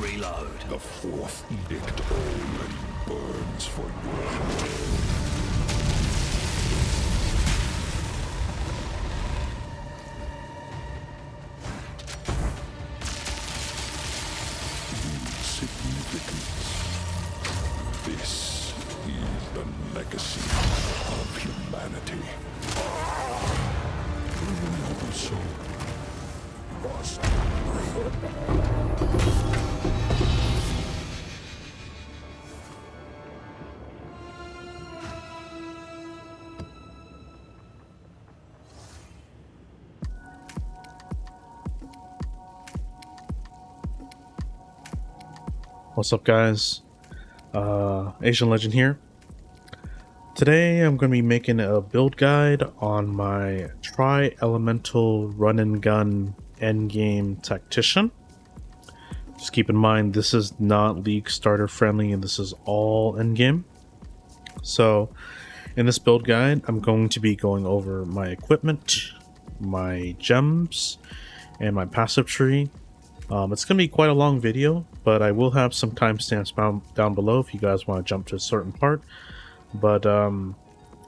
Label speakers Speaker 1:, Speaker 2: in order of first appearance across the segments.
Speaker 1: reload.
Speaker 2: The fourth edict already burns for you. Significance. This is the legacy of humanity. The noble soul must
Speaker 3: What's up, guys? Asian Legend here. Today I'm going to be making a build guide on my Tri-Elemental Run and Gun Endgame Tactician. Just keep in mind this is not League starter friendly and this is all endgame. So in this build guide I'm going to be going over my equipment, my gems, and my passive tree. It's going to be quite a long video, but I will have some timestamps down below if you guys want to jump to a certain part. But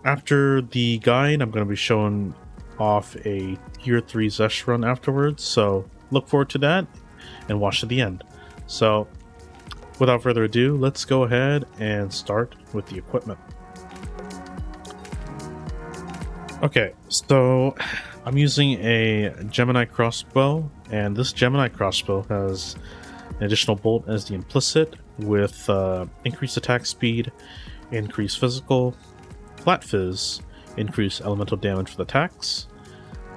Speaker 3: after the guide, I'm going to be showing off a tier 3 Xesht run afterwards, so look forward to that and watch to the end. So without further ado, let's go ahead and start with the equipment. Okay, so I'm using a Gemini crossbow, and this Gemini crossbow has an additional bolt as the implicit with increased attack speed, increased physical, flat fizz, increased elemental damage for the attacks,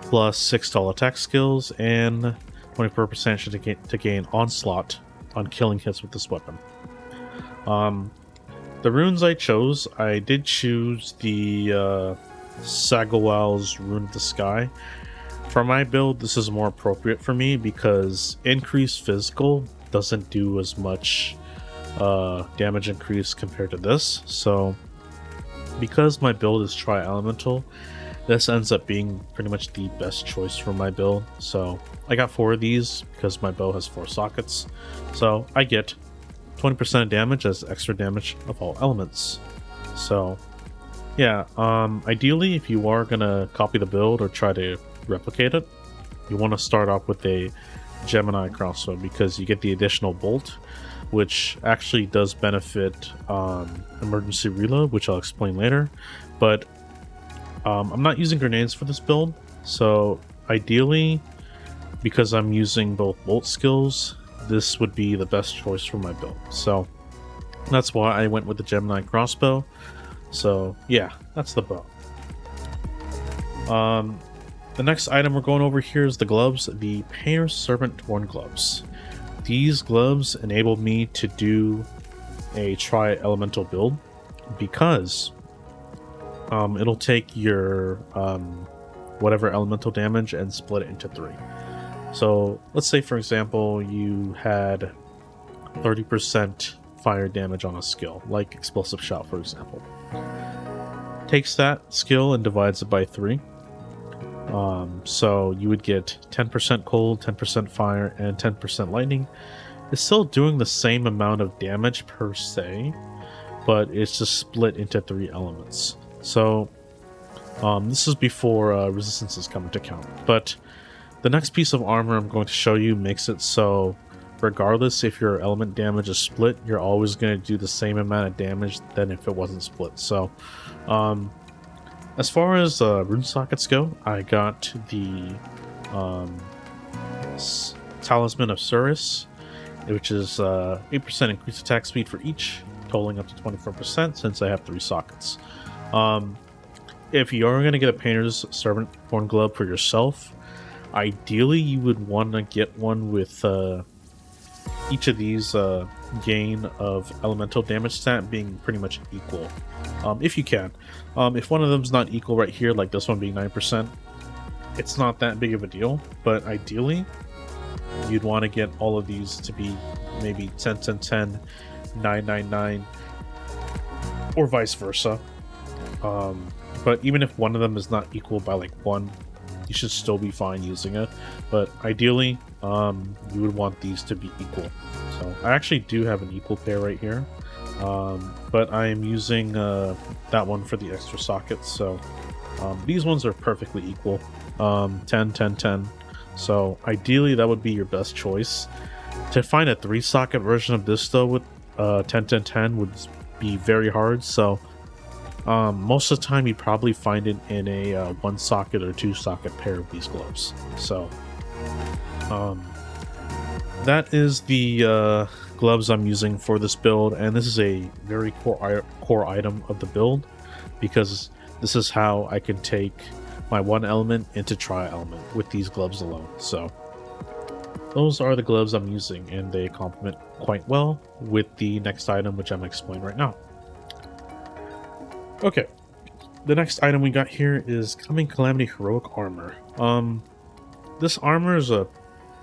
Speaker 3: plus 6 tall attack skills, and 24% to gain onslaught on killing hits with this weapon. The runes I chose, I did choose the Sagawal's Rune of the Sky. For my build, this is more appropriate for me because increased physical doesn't do as much damage increase compared to this. So because my build is Tri-Elemental, this ends up being pretty much the best choice for my build. So I got 4 of these because my bow has 4 sockets. So I get 20% of damage as extra damage of all elements. So yeah, ideally, if you are gonna copy the build or try to replicate it, you want to start off with a Gemini crossbow because you get the additional bolt, which actually does benefit emergency reload, which I'll explain later. But I'm not using grenades for this build, so ideally, because I'm using both bolt skills, this would be the best choice for my build. So that's why I went with the Gemini crossbow. So yeah, that's the bow. The next item we're going over here is the gloves, the Painter's Servant Torn gloves. These gloves enable me to do a Tri-Elemental build because it'll take your whatever elemental damage and split it into 3. So let's say, for example, you had 30% fire damage on a skill, like Explosive Shot, for example. Takes that skill and divides it by 3. So you would get 10% cold, 10% fire, and 10% lightning. It's still doing the same amount of damage per se, but it's just split into 3 elements. So this is before resistances come into account. But the next piece of armor I'm going to show you makes it so regardless if your element damage is split, you're always going to do the same amount of damage than if it wasn't split. So as far as rune sockets go, I got the Talisman of Surus, which is 8% increased attack speed for each, totaling up to 24% since I have 3 sockets. If you are going to get a Painter's Servant Torn glove for yourself, ideally you would want to get one with each of these gain of elemental damage stat being pretty much equal, if you can. If one of them's not equal right here, like this one being 9%, it's not that big of a deal, but ideally you'd want to get all of these to be maybe 10 10 10 9 9 9 or vice versa. But even if one of them is not equal by like 1, you should still be fine using it. But ideally, you would want these to be equal. So I actually do have an equal pair right here, but I am using that one for the extra sockets. So these ones are perfectly equal, 10, 10, 10. So ideally, that would be your best choice. To find a 3-socket version of this though with 10, 10, 10 would be very hard. So most of the time, you probably find it in a 1-socket or 2-socket pair of these gloves. So that is the gloves I'm using for this build, and this is a very core item of the build because this is how I can take my 1 element into tri-element with these gloves alone. So those are the gloves I'm using, and they complement quite well with the next item, which I'm explaining right now. Okay, the next item we got here is Coming Calamity Heroic Armor. This armor is a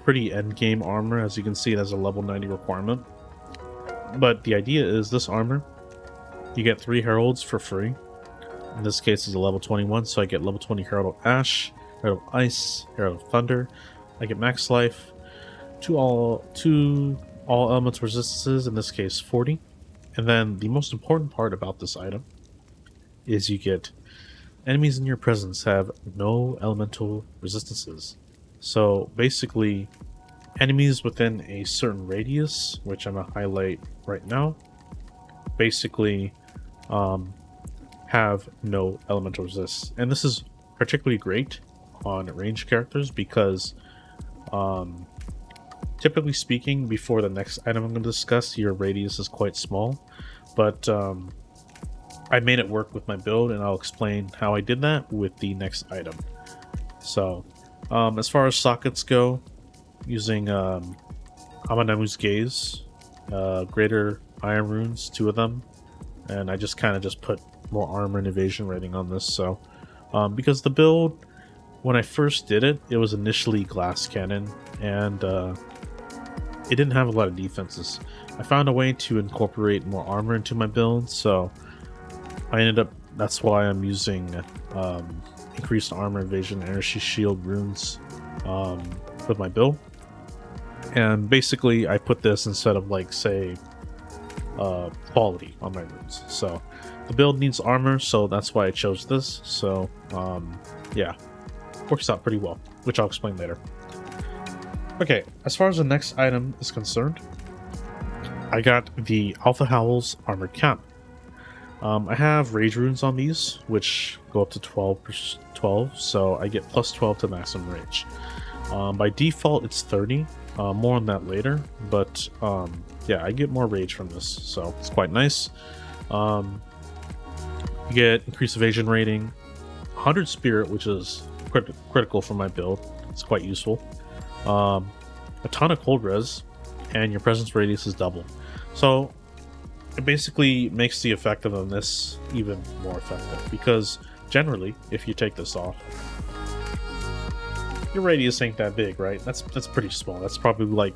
Speaker 3: pretty endgame armor. As you can see, it has a level 90 requirement. But the idea is this armor, you get 3 heralds for free. In this case, it's a level 21, so I get level 20 Herald of Ash, Herald of Ice, Herald of Thunder. I get max life, 2 all elements resistances, in this case 40. And then the most important part about this item is you get enemies in your presence have no elemental resistances. So basically, enemies within a certain radius, which I'm gonna highlight right now, basically have no elemental resists. And this is particularly great on ranged characters because typically speaking, before the next item I'm going to discuss, your radius is quite small, but I made it work with my build, and I'll explain how I did that with the next item. So as far as sockets go, using Amanemu's Gaze, Greater Iron Runes, 2 of them, and I just kind of put more armor and evasion rating on this. So because the build, when I first did it, it was initially glass cannon, and it didn't have a lot of defenses. I found a way to incorporate more armor into my build, so I ended up, that's why I'm using increased armor, evasion, energy shield runes with my build. And basically I put this instead of, like, say, quality on my runes. So the build needs armor, so that's why I chose this. So yeah, works out pretty well, which I'll explain later. Okay, as far as the next item is concerned, I got the Alpha Howl's Armored Cap. I have rage runes on these, which go up to 12, so I get plus 12 to maximum rage. By default, it's 30. More on that later, but yeah, I get more rage from this, so it's quite nice. You get increased evasion rating, 100 spirit, which is critical for my build. It's quite useful. A ton of cold res, and your presence radius is double. So it basically makes the effectiveness even more effective, because generally, if you take this off, your radius ain't that big, right? That's pretty small. That's probably like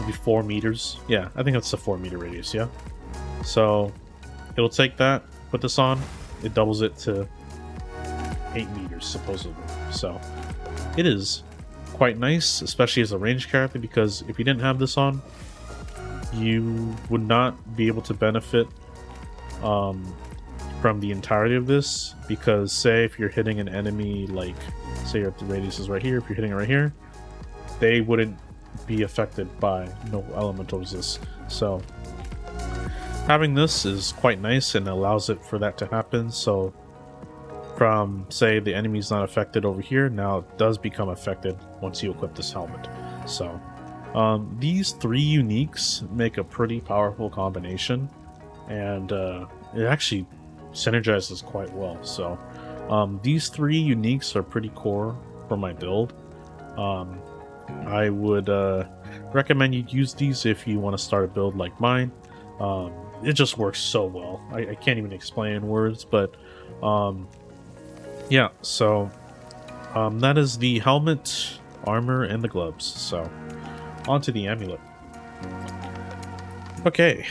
Speaker 3: maybe 4 meters. Yeah, I think that's a 4 meter radius, yeah. So it'll take that, put this on, it doubles it to 8 meters supposedly. So it is quite nice, especially as a ranged character, because if you didn't have this on, you would not be able to benefit from the entirety of this, because say if you're hitting an enemy, like say the radius is right here, if you're hitting it right here, they wouldn't be affected by no elemental resist. So having this is quite nice and allows it for that to happen. So from, say, the enemy's not affected over here, now it does become affected once you equip this helmet. So these 3 uniques make a pretty powerful combination, and it actually synergizes quite well. So these 3 uniques are pretty core for my build. I would recommend you use these if you want to start a build like mine. It just works so well. I can't even explain in words, but yeah, so that is the helmet, armor, and the gloves. So on to the amulet. Okay,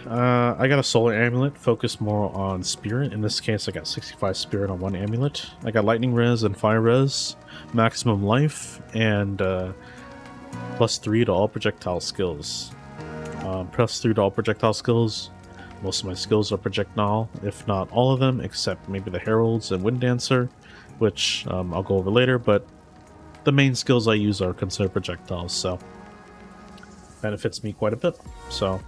Speaker 3: I got a solar amulet focused more on spirit. In this case, I got 65 spirit on one amulet. I got lightning res and fire res, maximum life, and +3 to all projectile skills. +3 to all projectile skills. Most of my skills are projectile, if not all of them, except maybe the heralds and wind dancer, which I'll go over later. But the main skills I use are considered projectiles, so benefits me quite a bit. So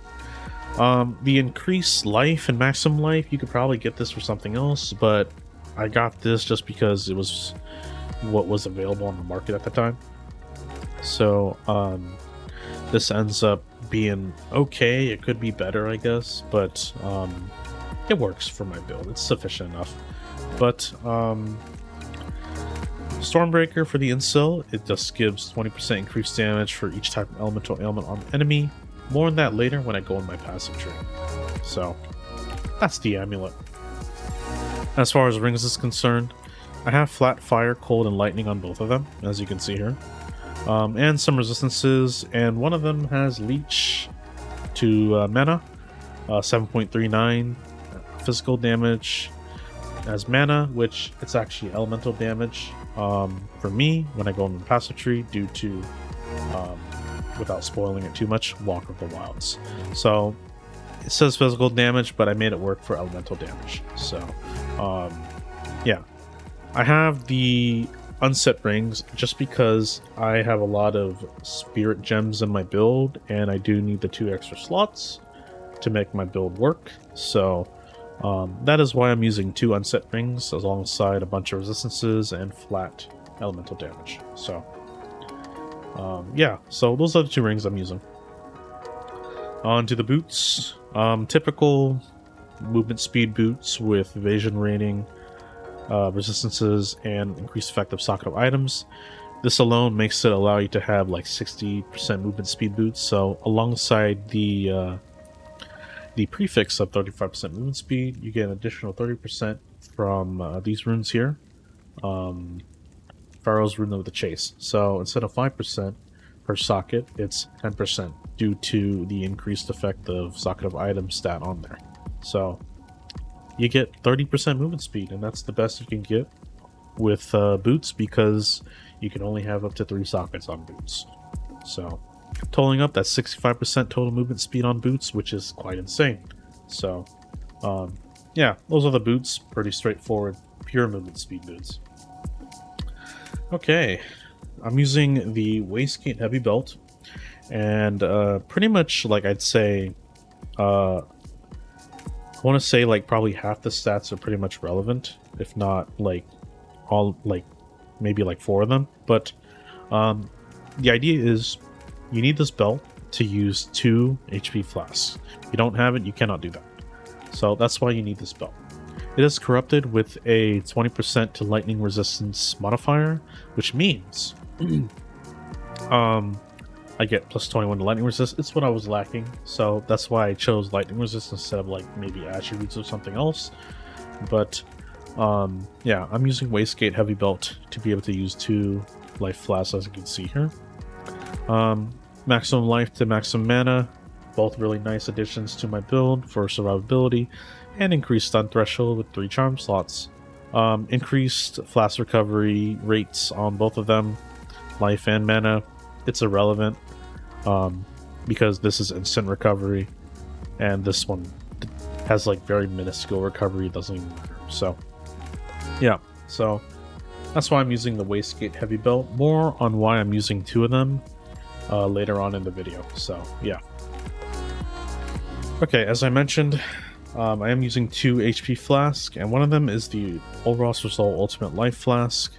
Speaker 3: the increased life and maximum life, you could probably get this for something else, but I got this just because it was what was available on the market at the time. So this ends up being okay. It could be better, I guess, but it works for my build. It's sufficient enough. But Stormbreaker for the incel, it just gives 20% increased damage for each type of elemental ailment on the enemy. More on that later when I go in my passive tree. So that's the amulet. As far as rings is concerned, I have flat fire, cold, and lightning on both of them, as you can see here. And some resistances, and one of them has leech to mana, 7.39 physical damage as mana, which it's actually elemental damage for me when I go in the passive tree due to, without spoiling it too much, Walk of the Wilds. So it says physical damage, but I made it work for elemental damage. So yeah, I have the unset rings just because I have a lot of spirit gems in my build, and I do need the 2 extra slots to make my build work. So that is why I'm using 2 unset rings alongside a bunch of resistances and flat elemental damage. So yeah, so those are the 2 rings I'm using. On to the boots. Typical movement speed boots with evasion rating, resistances, and increased effect of socket of items. This alone makes it allow you to have like 60% movement speed boots. So alongside the prefix of 35% movement speed, you get an additional 30% from these runes here. Pharaoh's Rune of the Chase. So instead of 5% per socket, it's 10% due to the increased effect of socket of item stat on there. So you get 30% movement speed, and that's the best you can get with boots because you can only have up to 3 sockets on boots. So totaling up, that's 65% total movement speed on boots, which is quite insane. So yeah, those are the boots. Pretty straightforward, pure movement speed boots. Okay, I'm using the Wastegate Heavy Belt, and pretty much, like, I'd say I want to say like probably half the stats are pretty much relevant, if not like all, like maybe like 4 of them. But the idea is you need this belt to use 2 HP flasks. If you don't have it, you cannot do that. So that's why you need this belt. It is corrupted with a 20% to lightning resistance modifier, which means I get plus 21 to lightning resist. It's what I was lacking, so that's why I chose lightning resist instead of like maybe Ashy Roots or something else. But yeah, I'm using Wastegate Heavy Belt to be able to use 2 life flasks, as you can see here. Maximum life to maximum mana, both really nice additions to my build for survivability, and increased stun threshold with 3 charm slots. Increased flask recovery rates on both of them, life and mana. It's irrelevant because this is instant recovery, and this one has like very minuscule recovery. It doesn't even matter. So yeah, so that's why I'm using the Wastegate Heavy Belt. More on why I'm using 2 of them later on in the video. So yeah. Okay, as I mentioned, I am using 2 HP flasks, and one of them is the Olros Result Ultimate Life Flask.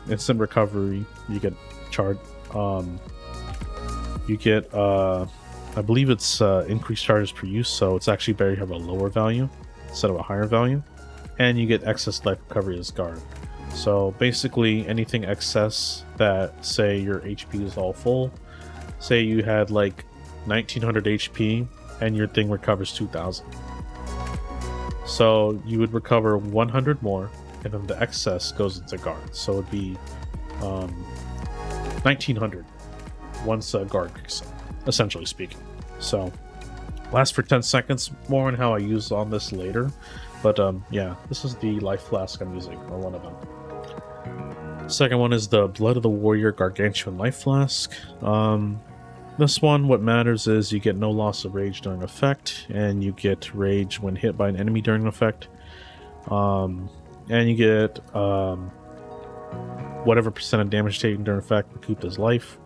Speaker 3: Instant recovery, you get charged. You get, I believe it's increased charges per use, so it's actually better to have a lower value instead of a higher value. And you get excess life recovery as guard. So basically, anything excess that, say, your HP is all full, say you had like 1900 HP and your thing recovers 2000. So you would recover 100 more, and then the excess goes into guard. So it'd be 1900 once a guard kicks in, essentially speaking. So Lasts for 10 seconds. More on how I use on this later. But yeah, this is the life flask I'm using, or one of them. Second one is the Blood of the Warrior Gargantuan Life Flask. This one, what matters is you get no loss of rage during effect, and you get rage when hit by an enemy during effect. And you get whatever percent of damage taken during effect recouped as life.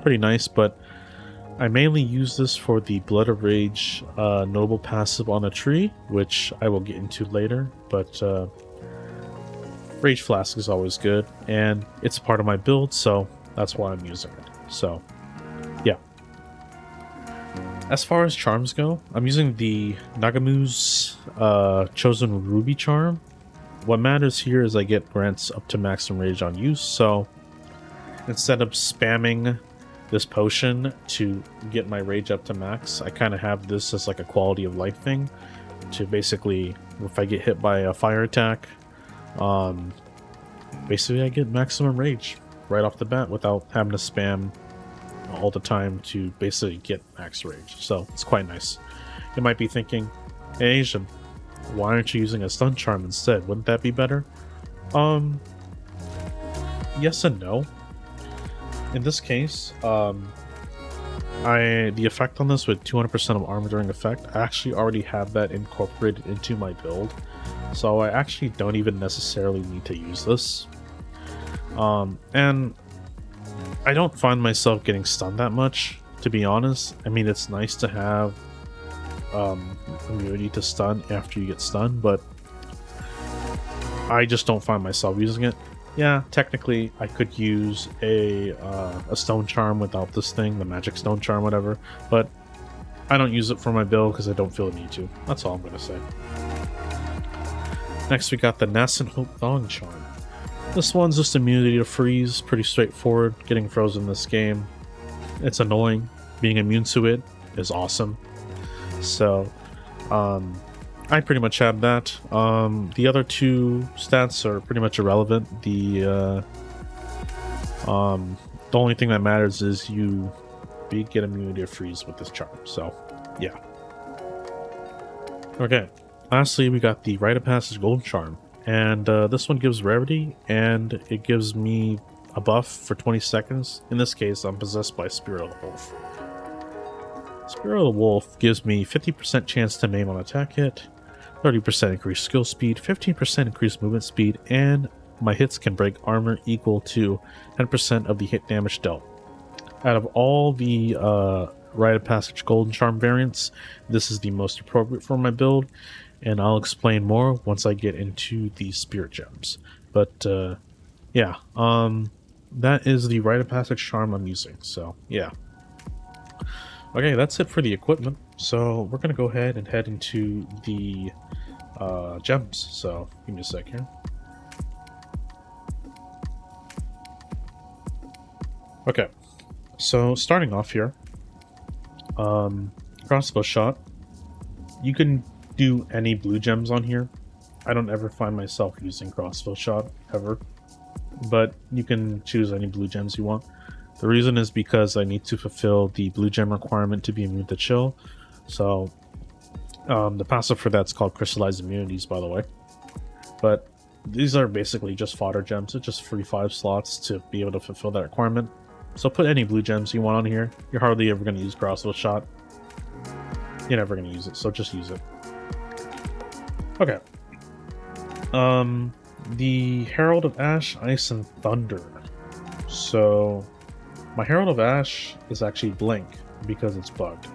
Speaker 3: Pretty nice, but I mainly use this for the Blood of Rage noble passive on a tree, which I will get into later, but Rage Flask is always good, and it's part of my build, so that's why I'm using it. So, yeah. As far as charms go, I'm using the Nagamu's Chosen Ruby charm. What matters here is I get grants up to maximum rage on use, so instead of spamming this potion to get my rage up to max, I kind of have this as like a quality of life thing to basically, if I get hit by a fire attack, basically I get maximum rage right off the bat without having to spam all the time to basically get max rage. So it's quite nice. You might be thinking, hey Asian, why aren't you using a stun charm instead? Wouldn't that be better? Yes and no. In this case, the effect on this with 200% of armor during effect, I actually already have that incorporated into my build, so I actually don't even necessarily need to use this. And I don't find myself getting stunned that much, to be honest. I mean, it's nice to have immunity to stun after you get stunned, but I just don't find myself using it. Yeah, technically I could use a stone charm without this thing, the magic stone charm, whatever, but I don't use it for my build because I don't feel the need to. That's all I'm going to say. Next we got the Nascent Hope Thong charm. This one's just immunity to freeze, pretty straightforward. Getting frozen in this game, it's annoying. Being immune to it is awesome. So, I pretty much have that. The other two stats are pretty much irrelevant. The only thing that matters is you get immunity to freeze with this charm. So, yeah. Okay. Lastly, we got the Rite of Passage Golden Charm, and this one gives rarity, and it gives me a buff for 20 seconds. In this case, I'm possessed by Spirit of the Wolf. Spirit of the Wolf gives me 50% chance to maim on attack hit, 30% increased skill speed, 15% increased movement speed, and my hits can break armor equal to 10% of the hit damage dealt. Out of all the Rite of Passage Golden Charm variants, this is the most appropriate for my build, and I'll explain more once I get into the Spirit Gems. But yeah, that is the Rite of Passage charm I'm using, so yeah. Okay, that's it for the equipment. So we're going to go ahead and head into the gems. So give me a sec here. Okay, so starting off here, crossbow shot. You can do any blue gems on here. I don't ever find myself using crossbow shot ever, but you can choose any blue gems you want. The reason is because I need to fulfill the blue gem requirement to be immune to chill. So the passive for that's called Crystallized Immunities, by the way. But these are basically just fodder gems. It's just free 5 slots to be able to fulfill that requirement. So put any blue gems you want on here. You're hardly ever going to use crossbow shot. You're never going to use it, so just use it. Okay. The Herald of Ash, Ice, and Thunder. So my Herald of Ash is actually blank because it's bugged.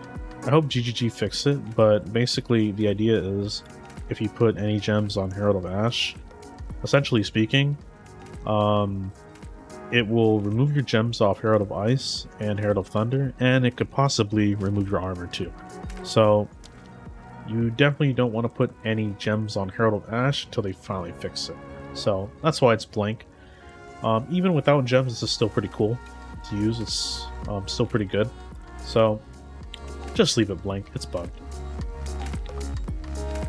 Speaker 3: I hope GGG fixed it, but basically the idea is if you put any gems on Herald of Ash, essentially speaking, it will remove your gems off Herald of Ice and Herald of Thunder, and it could possibly remove your armor too. So you definitely don't want to put any gems on Herald of Ash until they finally fix it. So that's why it's blank. Even without gems, this is still pretty cool to use. It's still pretty good. So just leave it blank. It's bugged.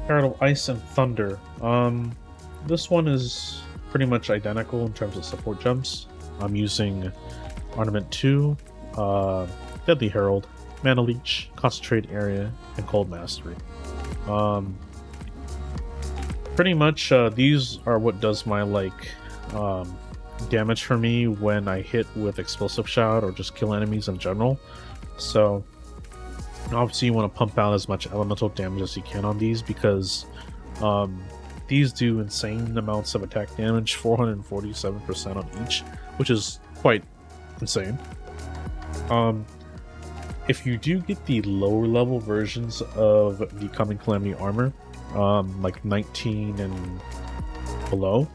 Speaker 3: Herald of Ice and Thunder. This one is pretty much identical in terms of support gems. I'm using Ornament 2, Deadly Herald, Mana Leech, Concentrate Area, and Cold Mastery. Pretty much these are what does my damage for me when I hit with Explosive Shot or just kill enemies in general. So obviously you want to pump out as much elemental damage as you can on these, because these do insane amounts of attack damage, 447% on each, which is quite insane. If you do get the lower level versions of the Coming Calamity armor, like 19 and below,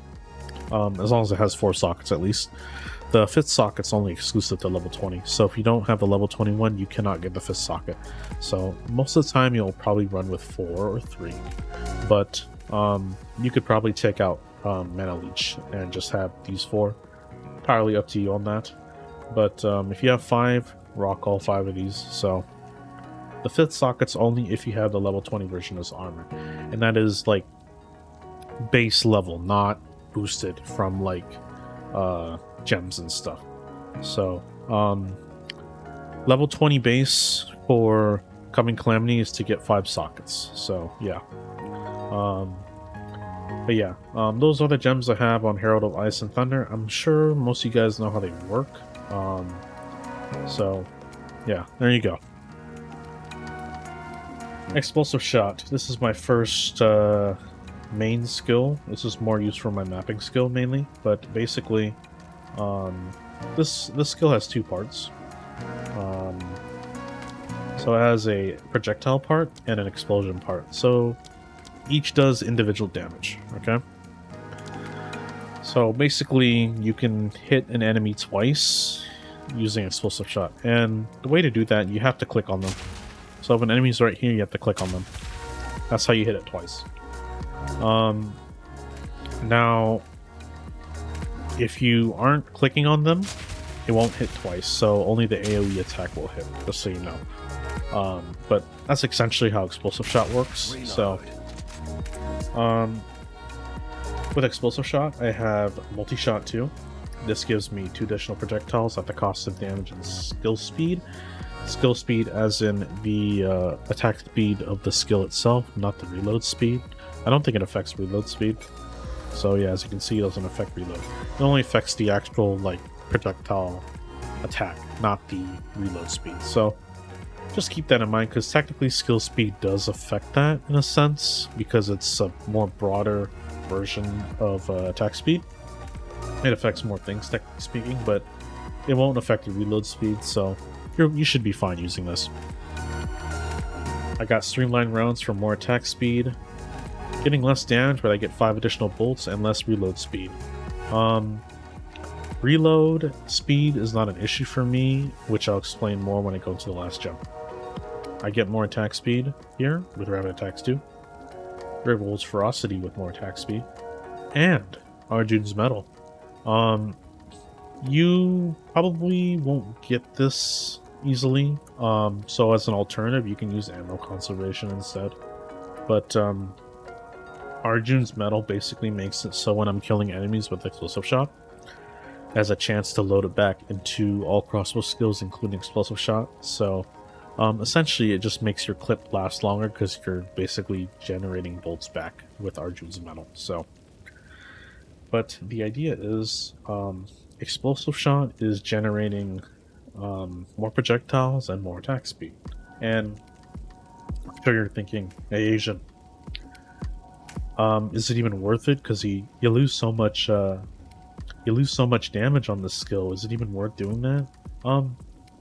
Speaker 3: as long as it has 4 sockets at least, the 5th socket's only exclusive to level 20, so if you don't have the level 21, you cannot get the 5th socket. So most of the time you'll probably run with 4 or 3, but you could probably take out Mana Leech and just have these 4. Entirely up to you on that. But if you have 5, rock all 5 of these. So the 5th socket's only if you have the level 20 version as armor, and that is like base level, not boosted from like gems and stuff. So level 20 base for Coming Calamity is to get 5 sockets. So yeah. But yeah, those are the gems I have on Herald of Ice and Thunder. I'm sure most of you guys know how they work. So yeah, there you go. Explosive Shot. This is my first main skill. This is more used for my mapping skill mainly, but basically this skill has 2 parts. So it has a projectile part and an explosion part. So each does individual damage, okay? So basically you can hit an enemy twice using Explosive Shot, and the way to do that, you have to click on them. So if an enemy's right here, you have to click on them. That's how you hit it twice. Now if you aren't clicking on them, it won't hit twice, so only the AoE attack will hit, just so you know. But that's essentially how Explosive Shot works. So with Explosive Shot, I have Multi-Shot too. This gives me 2 additional projectiles at the cost of damage and skill speed. Skill speed as in the attack speed of the skill itself, not the reload speed. I don't think it affects reload speed. So yeah, as you can see, it doesn't affect reload. It only affects the actual like projectile attack, not the reload speed. So just keep that in mind, because technically skill speed does affect that in a sense, because it's a more broader version of attack speed. It affects more things, technically speaking, but it won't affect your reload speed, so you should be fine using this. I got Streamline Rounds for more attack speed, getting less damage, but I get 5 additional bolts and less reload speed. Reload speed is not an issue for me, which I'll explain more when I go to the last gem. I get more attack speed here with Rapid Attacks 2, Great Wolf's Ferocity with more attack speed, and Arjun's Medal. You probably won't get this easily, so as an alternative you can use ammo conservation instead. But Arjun's Medal basically makes it so when I'm killing enemies with Explosive Shot, it has a chance to load it back into all crossbow skills, including Explosive Shot. So essentially it just makes your clip last longer, because you're basically generating bolts back with Arjun's Medal. So, but the idea is Explosive Shot is generating more projectiles and more attack speed. And I'm sure you're thinking, hey Asian, is it even worth it? Because you lose so much damage on this skill. Is it even worth doing that?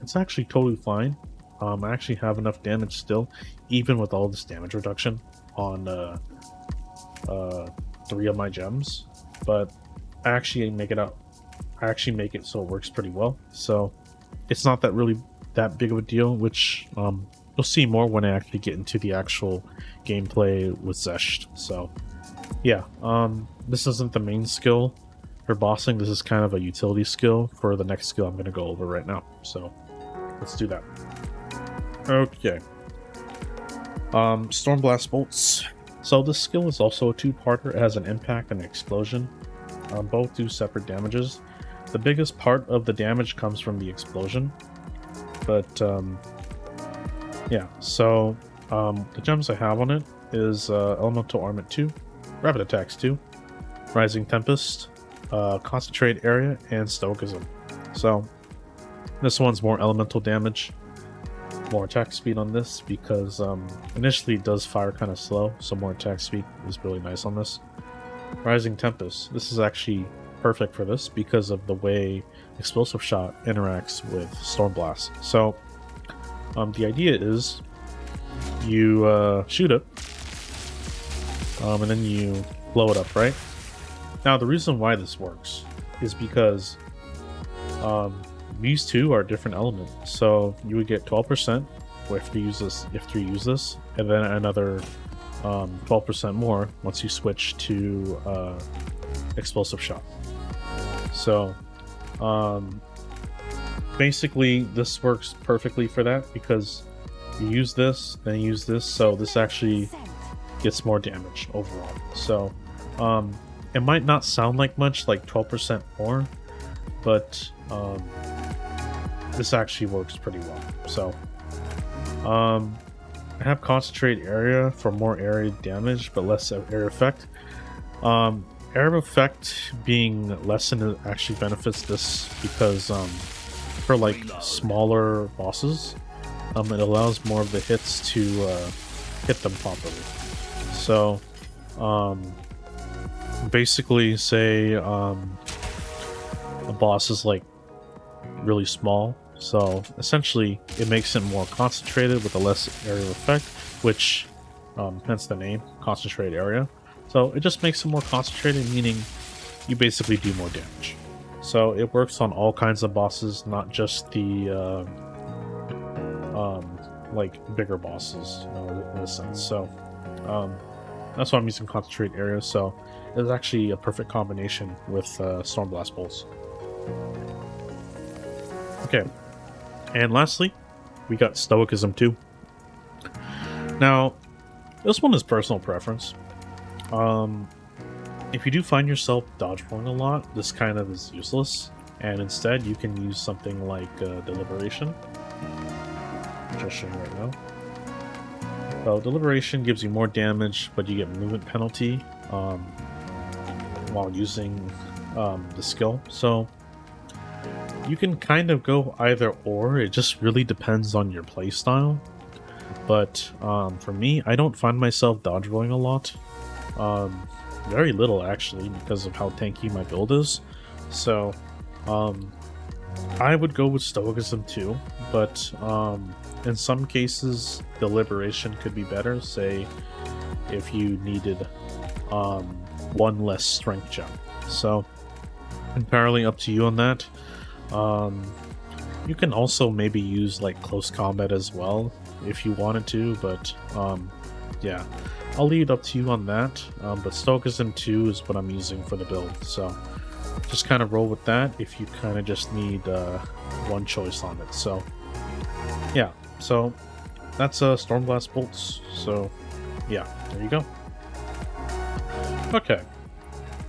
Speaker 3: It's actually totally fine. I actually have enough damage still, even with all this damage reduction on 3 of my gems. But I actually make it so it works pretty well. So it's not that big of a deal, which you'll see more when I actually get into the actual gameplay with Xesht. So yeah, this isn't the main skill for bossing. This is kind of a utility skill for the next skill I'm going to go over right now. So let's do that. Okay. Stormblast Bolts. So this skill is also a 2-parter. It has an impact and an explosion. Both do separate damages. The biggest part of the damage comes from the explosion, but Yeah, so the gems I have on it is Elemental Armament 2, Rapid Attacks 2, Rising Tempest, Concentrate Area, and Stoicism. So this one's more elemental damage, more attack speed on this because initially it does fire kind of slow, so more attack speed is really nice on this. Rising Tempest, this is actually perfect for this because of the way Explosive Shot interacts with Storm Blast. So the idea is you shoot it and then you blow it up, right? Now the reason why this works is because these two are different elements. So you would get 12% if you use this, and then another 12% more once you switch to Explosive Shot. So basically this works perfectly for that because you use this, then use this, so this actually gets more damage overall. So it might not sound like much, like 12% more, but this actually works pretty well. So I have Concentrate Area for more area damage but less area effect. Area effect being lessened actually benefits this because for like smaller bosses, it allows more of the hits to hit them properly. So basically say a boss is like really small, so essentially it makes it more concentrated with a less area effect, which hence the name, Concentrate Area. So it just makes it more concentrated, meaning you basically do more damage. So it works on all kinds of bosses, not just the like bigger bosses, you know, in a sense. So that's why I'm using Concentrate Area. So it's actually a perfect combination with Storm Blast Bolts. Okay, and lastly, we got Stoicism 2. Now, this one is personal preference. If you do find yourself dodge rolling a lot, this kind of is useless, and instead you can use something like Deliberation, which I'll show you right now. So Deliberation gives you more damage, but you get movement penalty while using the skill. So you can kind of go either or, it just really depends on your playstyle. But for me, I don't find myself dodge rolling a lot. Very little actually, because of how tanky my build is. So I would go with Stoicism too, but in some cases Deliberation could be better, say if you needed one less strength gem. So entirely up to you on that. You can also maybe use like close combat as well if you wanted to, but yeah, I'll leave it up to you on that. But Stoicism 2 is what I'm using for the build, so just kind of roll with that if you kind of just need one choice on it. So yeah, so that's Storm Blast Bolts. So yeah, there you go. Okay,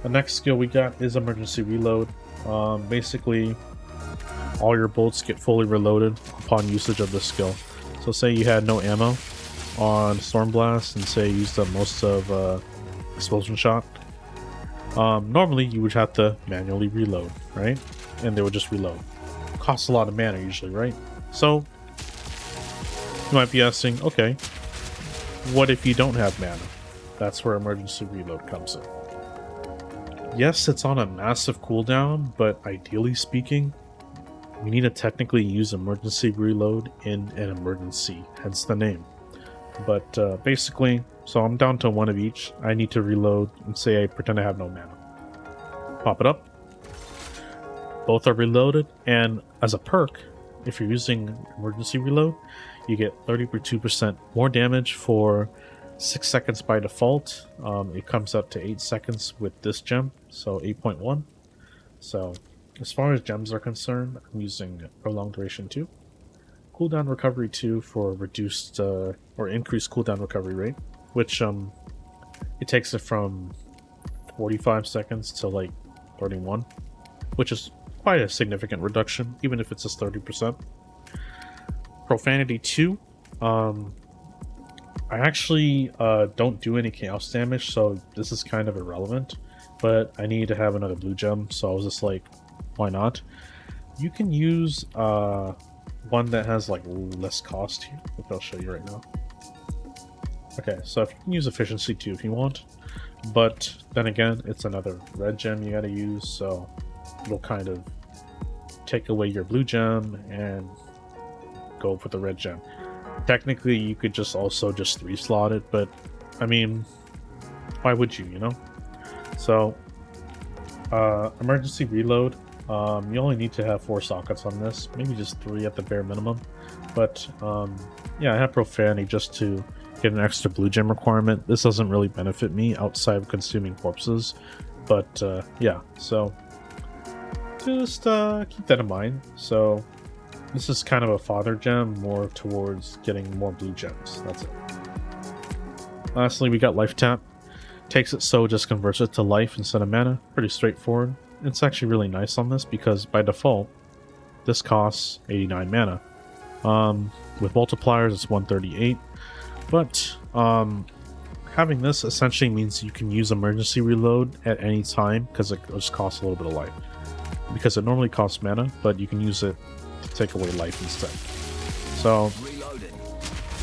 Speaker 3: the next skill we got is Emergency Reload. Basically all your bolts get fully reloaded upon usage of this skill. So say you had no ammo on Storm Blast and say you used up most of Explosion Shot. Normally you would have to manually reload, right? And they would just reload. Costs a lot of mana usually, right? So you might be asking, okay, what if you don't have mana? That's where Emergency Reload comes in. Yes, it's on a massive cooldown, but ideally speaking, you need to technically use Emergency Reload in an emergency, hence the name. But basically, so I'm down to one of each. I need to reload and say I pretend I have no mana. Pop it up. Both are reloaded, and as a perk, if you're using Emergency Reload, you get 32% more damage for 6 seconds by default. It comes up to 8 seconds with this gem, so 8.1. So as far as gems are concerned, I'm using Prolonged Duration 2. Cooldown Recovery 2 for reduced or increased cooldown recovery rate, which it takes it from 45 seconds to like 31, which is quite a significant reduction, even if it's just 30%. Profanity 2 I actually don't do any chaos damage, so this is kind of irrelevant. But I need to have another blue gem, so I was just like, why not? You can use one that has like less cost here, which I'll show you right now. Okay, so if you can use efficiency too if you want, but then again, it's another red gem you gotta use, so it'll kind of take away your blue gem and go for the red gem. Technically, you could just also just 3-slot it, but I mean, why would you, you know? So, emergency reload. You only need to have 4 sockets on this, maybe just 3 at the bare minimum. But yeah, I have profanity just to get an extra blue gem requirement. This doesn't really benefit me outside of consuming corpses, but yeah. So just keep that in mind. So this is kind of a fodder gem, more towards getting more blue gems. That's it. Lastly, we got life tap. Takes it so just converts it to life instead of mana. Pretty straightforward. It's actually really nice on this because by default, this costs 89 mana. With multipliers, it's 138. But having this essentially means you can use emergency reload at any time because it just costs a little bit of life. Because it normally costs mana, but you can use it to take away life instead. So,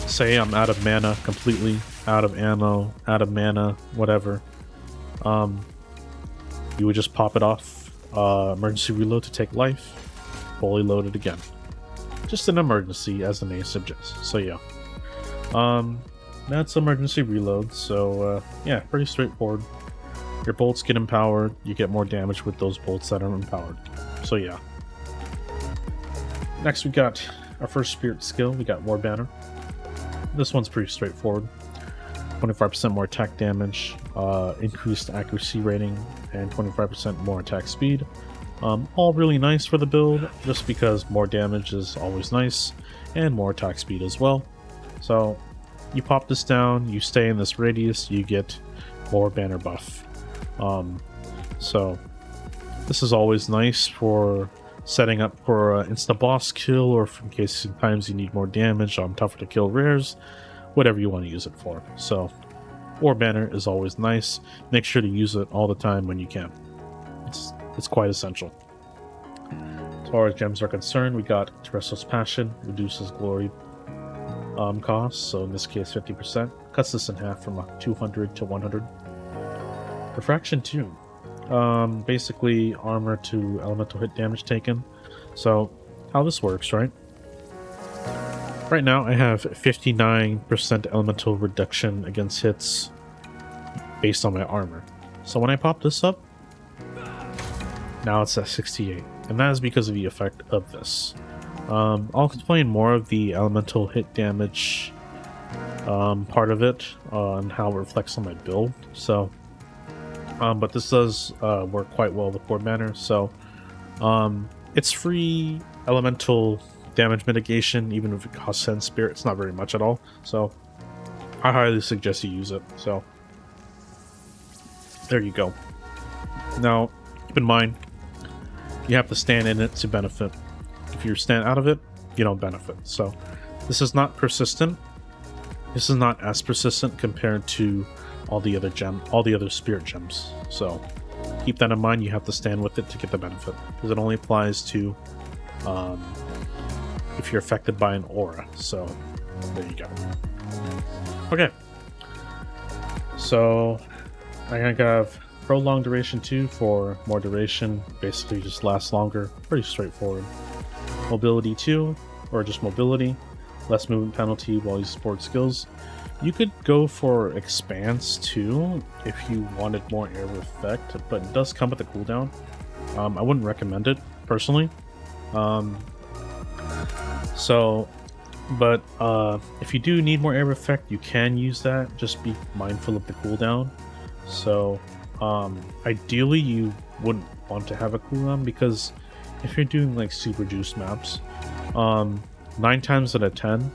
Speaker 3: say I'm out of mana completely, out of ammo, out of mana, whatever. You would just pop it off, emergency reload to take life, fully load it again. Just an emergency, as the name suggests. So yeah, that's emergency reload. So yeah, pretty straightforward. Your bolts get empowered. You get more damage with those bolts that are empowered. So yeah. Next, we got our first spirit skill. We got War Banner. This one's pretty straightforward. 25% more attack damage, increased accuracy rating, and 25% more attack speed. All really nice for the build, just because more damage is always nice, and more attack speed as well. So, you pop this down, you stay in this radius, you get more banner buff. So, this is always nice for setting up for an insta boss kill, or in case sometimes you need more damage on tougher to kill rares. Whatever you want to use it for. So, War Banner is always nice. Make sure to use it all the time when you can. It's quite essential. As far as gems are concerned, we got Terrestrial's Passion, reduces glory cost, so in this case 50%. Cuts this in half from 200 to 100. Refraction 2. Basically armor to elemental hit damage taken. So, how this works, right? Right now, I have 59% elemental reduction against hits based on my armor. So when I pop this up, now it's at 68. And that is because of the effect of this. I'll explain more of the elemental hit damage part of it and how it reflects on my build. So, but this does work quite well with War Banner. So it's free elemental damage mitigation, even if it costs 10 spirit. It's not very much at all, so I highly suggest you use it. So there you go. Now keep in mind, you have to stand in it to benefit. If you stand out of it, you don't benefit. So this is not persistent. This is not as persistent compared to all the other spirit gems. So keep that in mind. You have to stand with it to get the benefit, because it only applies to if you're affected by an aura. So there you go. Okay, so I have prolonged duration 2 for more duration, basically just lasts longer. Pretty straightforward. Mobility 2, or just mobility, less movement penalty while you support skills. You could go for Expanse 2 if you wanted more air effect, but it does come with a cooldown. I wouldn't recommend it personally. But if you do need more air effect, you can use that. Just be mindful of the cooldown. So ideally you wouldn't want to have a cooldown, because if you're doing like super juice maps, 9 times out of 10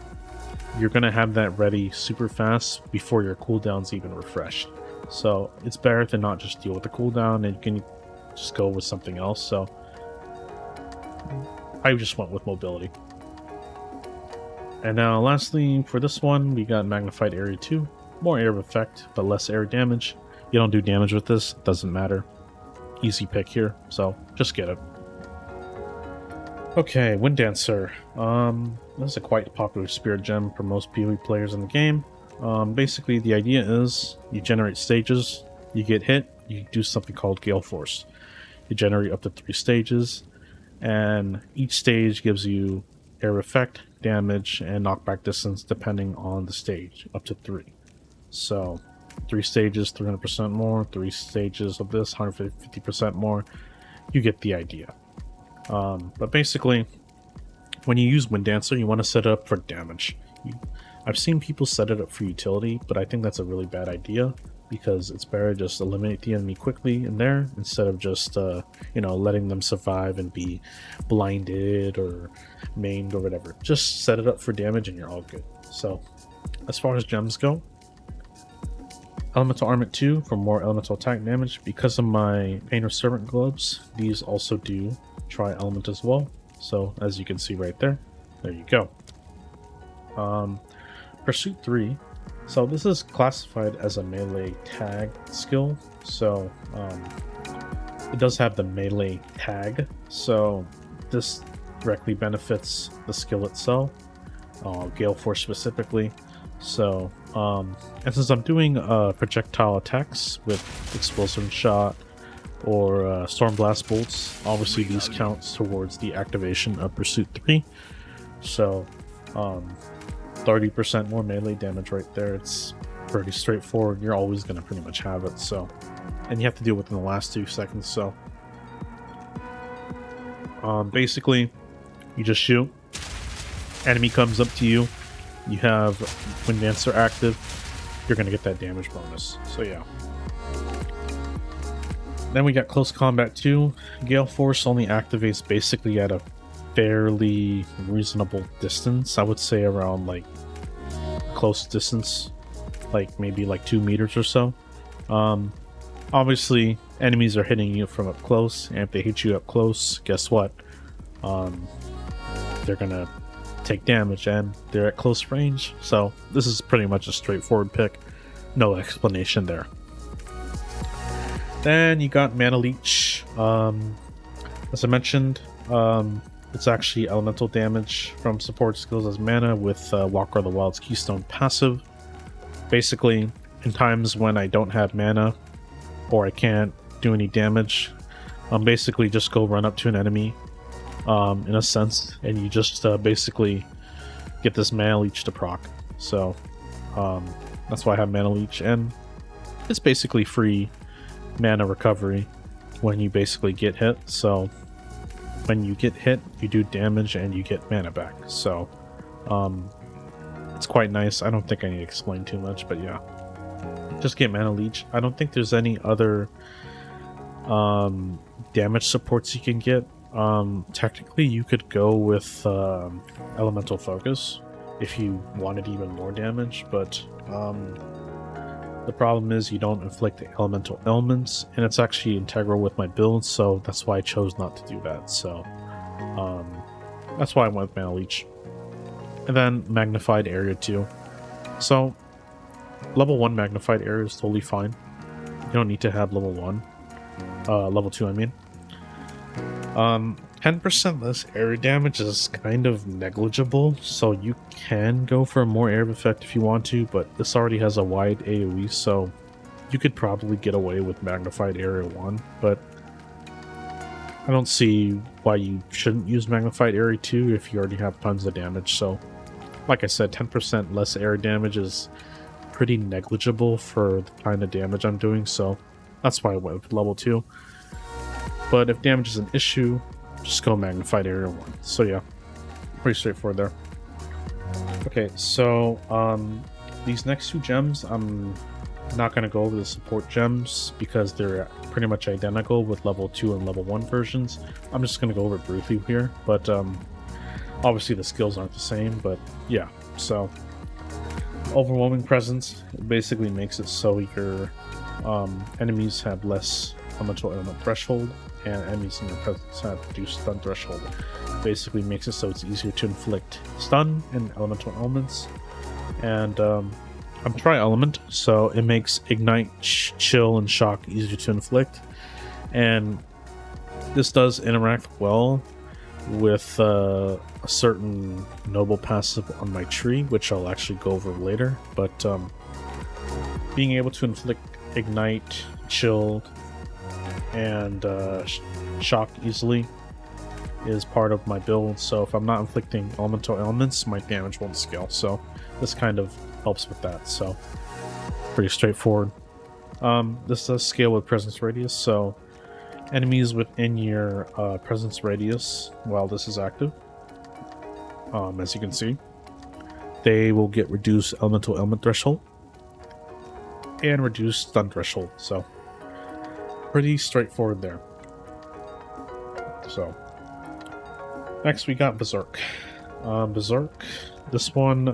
Speaker 3: you're gonna have that ready super fast before your cooldown's even refreshed. So it's better to not just deal with the cooldown, and you can just go with something else. So I just went with mobility. And now lastly, for this one, we got Magnified Area 2. More area effect, but less area damage. You don't do damage with this, doesn't matter. Easy pick here, so just get it. Okay, Wind Dancer. This is a quite popular spirit gem for most PoE players in the game. Basically, the idea is you generate stages, you get hit, you do something called Gale Force. You generate up to 3 stages, and each stage gives you area effect, damage, and knockback distance depending on the stage, up to 3. So 3 stages, 300% more, 3 stages of this, 150% more. You get the idea. But basically, when you use Wind Dancer, you want to set it up for damage. I've seen people set it up for utility, but I think that's a really bad idea, because it's better to just eliminate the enemy quickly in there instead of just letting them survive and be blinded or maimed or whatever. Just set it up for damage and you're all good. So as far as gems go, Elemental Armament 2 for more elemental attack damage. Because of my Painter Servant gloves, these also do tri-element as well. So as you can see right there you go. Pursuit 3. So this is classified as a melee tag skill. So it does have the melee tag. So this directly benefits the skill itself, Gale Force specifically. So and since I'm doing projectile attacks with explosive shot or storm blast bolts, obviously these counts towards the activation of Pursuit 3. So 30% more melee damage right there. It's pretty straightforward. You're always going to pretty much have it. So, and you have to do it within the last 2 seconds. So basically you just shoot, enemy comes up to you, you have Wind Dancer active, you're going to get that damage bonus. So yeah. Then we got Close Combat 2. Gale Force only activates basically at a fairly reasonable distance. I would say around like close distance, like maybe like 2 meters or so. Obviously enemies are hitting you from up close, and if they hit you up close, guess what? They're gonna take damage, and they're at close range. So this is pretty much a straightforward pick, no explanation there. Then you got Mana Leech. As I mentioned, it's actually elemental damage from support skills as mana with Walker of the Wild's Keystone passive. Basically, in times when I don't have mana or I can't do any damage, basically just go run up to an enemy, in a sense, and you just basically get this Mana Leech to proc. So that's why I have Mana Leech, and it's basically free mana recovery when you basically get hit. So when you get hit, you do damage and you get mana back. So it's quite nice. I don't think I need to explain too much, but yeah, just get Mana Leech. I don't think there's any other damage supports you can get. Technically you could go with Elemental Focus if you wanted even more damage, but the problem is you don't inflict the elemental ailments, and it's actually integral with my build, so that's why I chose not to do that. So that's why I went with Mana Leech. And then Magnified Area 2. So level 1 Magnified Area is totally fine. You don't need to have level 1. Level 2, I mean. 10% less area damage is kind of negligible, so you can go for a more area effect if you want to, but this already has a wide AoE, so you could probably get away with Magnified Area 1, but I don't see why you shouldn't use Magnified Area 2 if you already have tons of damage. So like I said, 10% less area damage is pretty negligible for the kind of damage I'm doing, so that's why I went with level 2. But if damage is an issue, just go Magnified Area 1. So yeah, pretty straightforward there. Okay, so these next 2 gems, I'm not going to go over the support gems because they're pretty much identical with level 2 and level 1 versions. I'm just going to go over it briefly here, but obviously the skills aren't the same, but yeah. So Overwhelming Presence basically makes it so your enemies have less elemental element threshold, and enemies in your presence have reduced stun threshold. basically makes it so it's easier to inflict stun and elemental elements. And I'm tri-element, so it makes ignite, chill, and shock easier to inflict. And this does interact well with a certain noble passive on my tree, which I'll actually go over later. But being able to inflict ignite, chill, and shock easily is part of my build. So if I'm not inflicting elemental elements, my damage won't scale. So this kind of helps with that. So pretty straightforward. This does scale with presence radius, so enemies within your presence radius while this is active, as you can see, they will get reduced elemental element threshold and reduced stun threshold. So pretty straightforward there. So next we got Berserk. Berserk, this one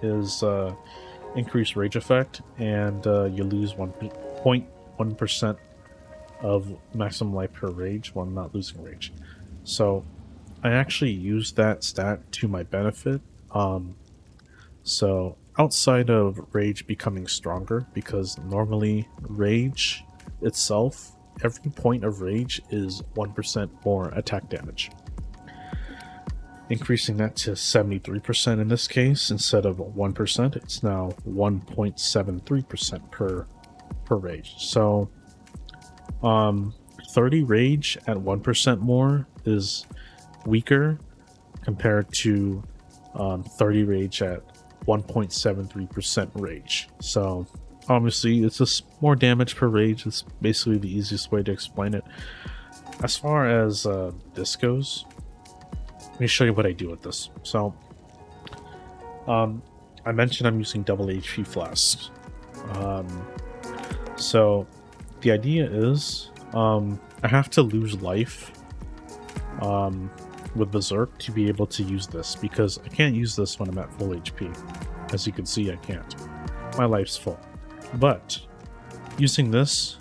Speaker 3: is increased rage effect, and you lose 1.1% of maximum life per rage while not losing rage. So I actually use that stat to my benefit. So outside of rage becoming stronger, because normally rage itself, every point of rage is 1% more attack damage. Increasing that to 73% in this case instead of 1%, it's now 1.73% per rage. So 30 rage at 1% more is weaker compared to 30 rage at 1.73% rage. So obviously it's just more damage per rage. It's basically the easiest way to explain it. As far as this goes, let me show you what I do with this. So I mentioned I'm using double HP flasks. So the idea is I have to lose life with Berserk to be able to use this, because I can't use this when I'm at full HP. As you can see, I can't. My life's full. But using this,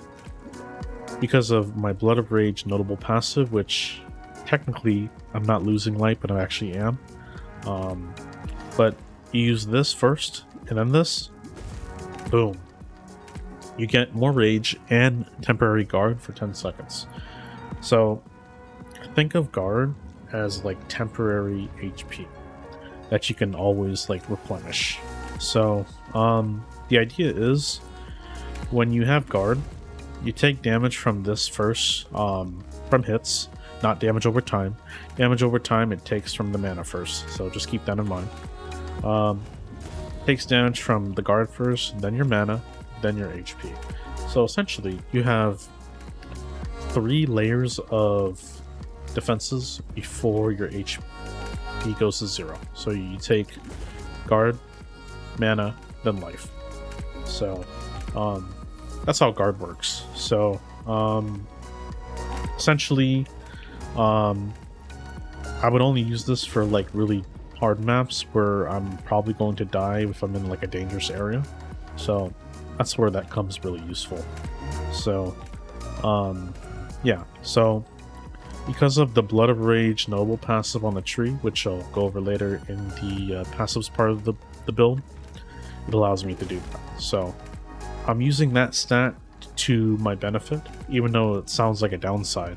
Speaker 3: because of my Blood of Rage notable passive, which technically I'm not losing life, but I actually am. But you use this first, and then this, boom. You get more rage and temporary guard for 10 seconds. So think of guard as like temporary HP that you can always like replenish. So the idea is when you have guard, you take damage from this first, from hits, not damage over time. Damage over time it takes from the mana first, so just keep that in mind. Takes damage from the guard first, then your mana, then your HP. So essentially you have 3 layers of defenses before your HP goes to 0. So you take guard, mana, then life. So that's how guard works. So essentially I would only use this for like really hard maps where I'm probably going to die if I'm in like a dangerous area. So that's where that comes really useful. So yeah, so because of the Blood of Rage noble passive on the tree, which I'll go over later in the passives part of the build, it allows me to do that. So I'm using that stat to my benefit, even though it sounds like a downside.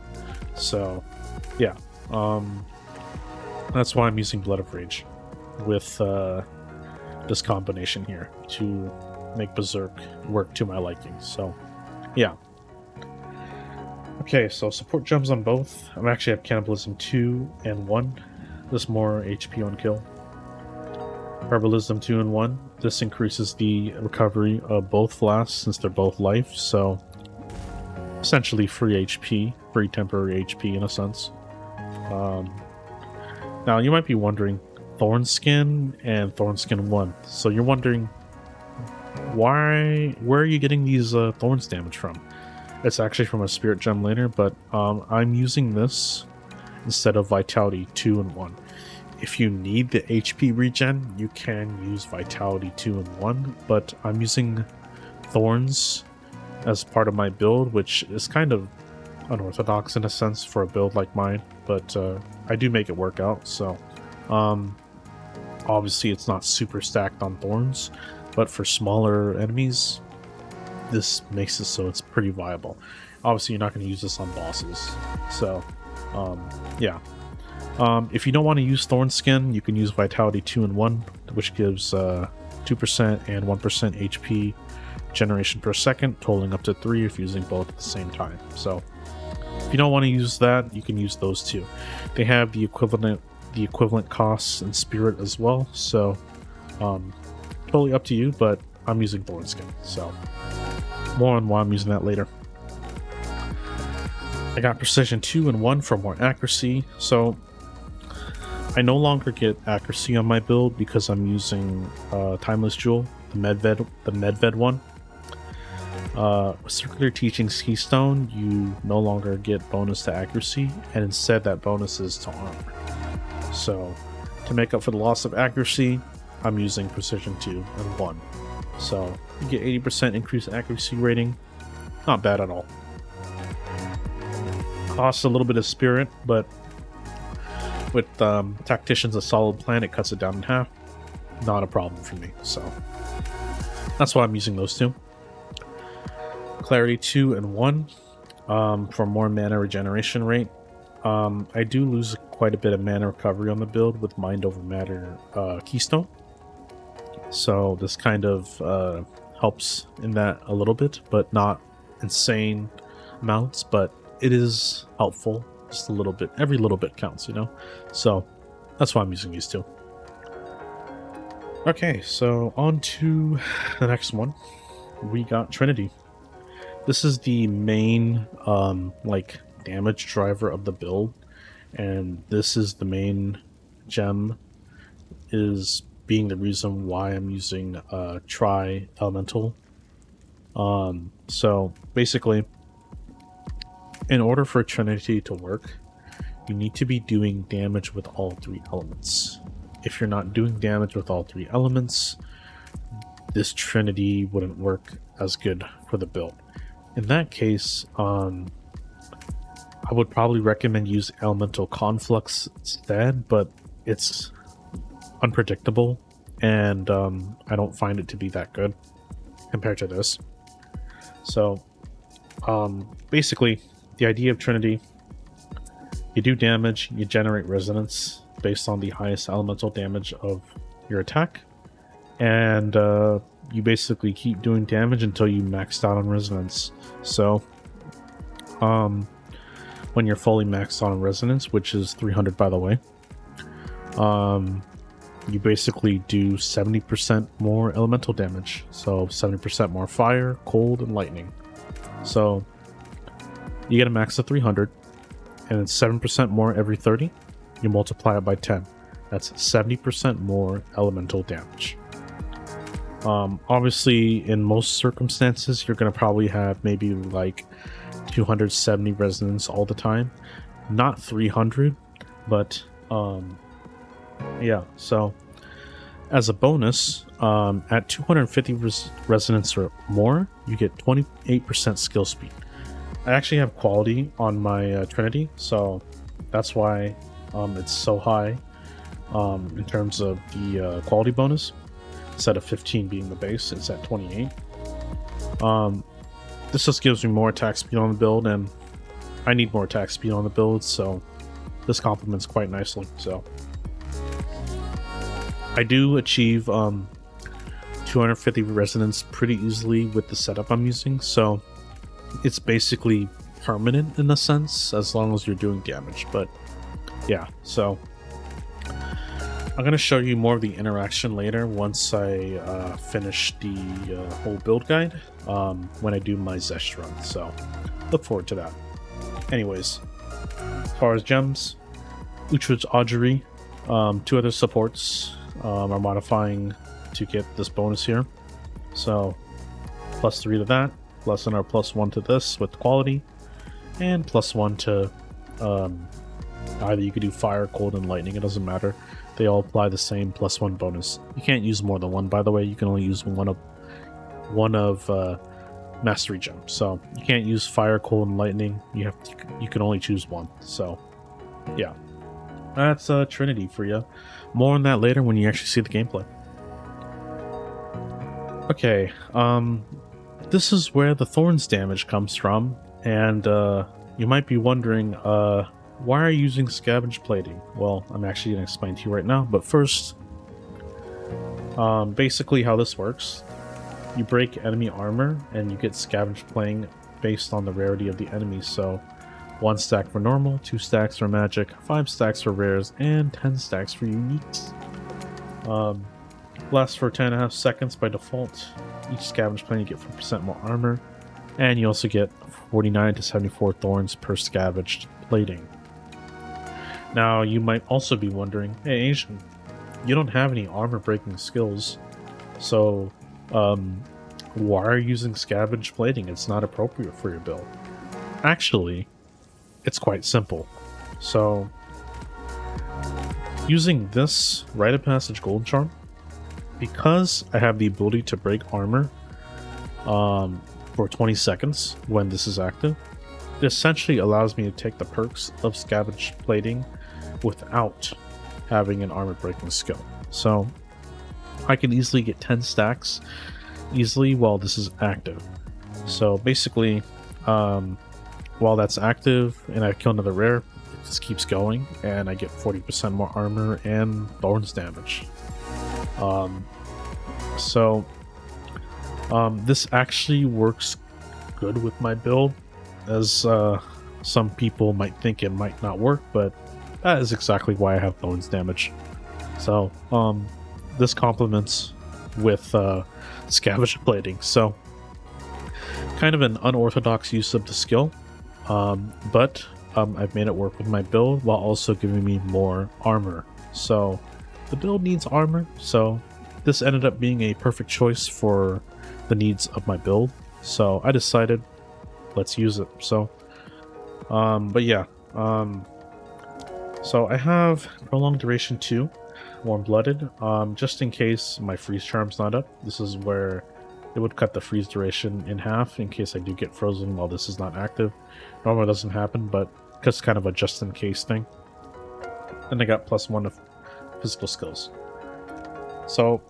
Speaker 3: So yeah, that's why I'm using Blood of Rage with this combination here to make Berserk work to my liking. So yeah. Okay, so support gems on both. I actually have Cannibalism 2 and 1. This more HP on kill. Herbalism 2 and 1. This increases the recovery of both flasks since they're both life, so essentially free HP, free temporary HP in a sense. Now you might be wondering, Thornskin and Thornskin 1. So you're wondering, where are you getting these thorns damage from? It's actually from a spirit gem later, but I'm using this instead of Vitality 2 and 1. If you need the HP regen, you can use Vitality 2 and 1, but I'm using Thorns as part of my build, which is kind of unorthodox in a sense for a build like mine, but I do make it work out. So obviously it's not super stacked on thorns, but for smaller enemies, this makes it so it's pretty viable. Obviously, you're not going to use this on bosses, so yeah. If you don't want to use Thorn Skin, you can use Vitality 2 and 1, which gives 2% and 1% HP generation per second, totaling up to 3 if using both at the same time. So if you don't want to use that, you can use those two. They have the equivalent costs in Spirit as well, so totally up to you, but I'm using Thorn Skin, so more on why I'm using that later. I got Precision 2 and 1 for more accuracy, so I no longer get accuracy on my build because I'm using Timeless Jewel, the Medved one. With Circular Teachings Keystone, you no longer get bonus to accuracy, and instead that bonus is to armor. So, to make up for the loss of accuracy, I'm using Precision 2 and 1. So, you get 80% increased accuracy rating. Not bad at all. Costs a little bit of Spirit, but with Tactician's a solid plan, it cuts it down in half. Not a problem for me, so that's why I'm using those two. Clarity 2 and 1 for more mana regeneration rate. I do lose quite a bit of mana recovery on the build with Mind Over Matter Keystone, so this kind of helps in that a little bit, but not insane amounts, but it is helpful. Just a little bit. Every little bit counts, you know? So that's why I'm using these two. Okay, so on to the next one. We got Trinity. This is the main like damage driver of the build, and this is the main gem, is being the reason why I'm using Tri-Elemental. So basically, in order for Trinity to work, you need to be doing damage with all 3 elements. If you're not doing damage with all 3 elements, this Trinity wouldn't work as good for the build. In that case, I would probably recommend use Elemental Conflux instead, but it's unpredictable, and I don't find it to be that good compared to this. So, basically, the idea of Trinity: you do damage, you generate resonance based on the highest elemental damage of your attack, and you basically keep doing damage until you maxed out on resonance. So when you're fully maxed out on resonance, which is 300 by the way, you basically do 70% more elemental damage, so 70% more fire, cold, and lightning. So you get a max of 300, and it's 7% more every 30. You multiply it by 10. That's 70% more elemental damage. Obviously, in most circumstances, you're going to probably have maybe like 270 resonance all the time. Not 300, but yeah. So as a bonus, at 250 resonance or more, you get 28% skill speed. I actually have quality on my Trinity, so that's why it's so high in terms of the quality bonus. Instead of 15 being the base, it's at 28. This just gives me more attack speed on the build, and I need more attack speed on the build, so this complements quite nicely. So I do achieve 250 resonance pretty easily with the setup I'm using, so it's basically permanent in a sense, as long as you're doing damage. But yeah, so I'm going to show you more of the interaction later once I finish the whole build guide when I do my Xesht run, so look forward to that. Anyways, as far as gems, Uhtred's Augury, 2 other supports are modifying to get this bonus here, so +3 to that, plus another +1 to this with quality, and +1 to either you could do fire, cold, and lightning, it doesn't matter. They all apply the same +1 bonus. You can't use more than one, by the way. You can only use one of mastery gem. So you can't use fire, cold, and lightning. You can only choose one. So yeah, that's Trinity for you. More on that later when you actually see the gameplay. Okay, this is where the thorns damage comes from, and you might be wondering, why are you using scavenge plating? Well, I'm actually going to explain to you right now, but first, basically how this works, you break enemy armor, and you get scavenge plating based on the rarity of the enemy. So 1 stack for normal, 2 stacks for magic, 5 stacks for rares, and 10 stacks for uniques. Lasts for 10.5 seconds by default. Each scavenge plating you get 4% more armor, and you also get 49 to 74 thorns per scavenged plating. Now, you might also be wondering, hey Asian, you don't have any armor breaking skills, so why are you using scavenge plating? It's not appropriate for your build. Actually, it's quite simple. So, using this Rite of Passage Gold Charm, because I have the ability to break armor for 20 seconds when this is active, it essentially allows me to take the perks of scavenge plating without having an armor breaking skill. So I can easily get 10 stacks easily while this is active. So basically, while that's active and I kill another rare, it just keeps going and I get 40% more armor and thorns damage. This actually works good with my build, as some people might think it might not work, but that is exactly why I have thorns damage. So this complements with scavenge plating. So kind of an unorthodox use of the skill, but I've made it work with my build while also giving me more armor. So the build needs armor, so this ended up being a perfect choice for the needs of my build. So I decided, let's use it. So, but yeah, so I have Prolonged Duration 2, Warm Blooded, just in case my freeze charm's not up. This is where it would cut the freeze duration in half in case I do get frozen while this is not active. Normally doesn't happen, but it's kind of a just in case thing. And I got +1 of physical skills. So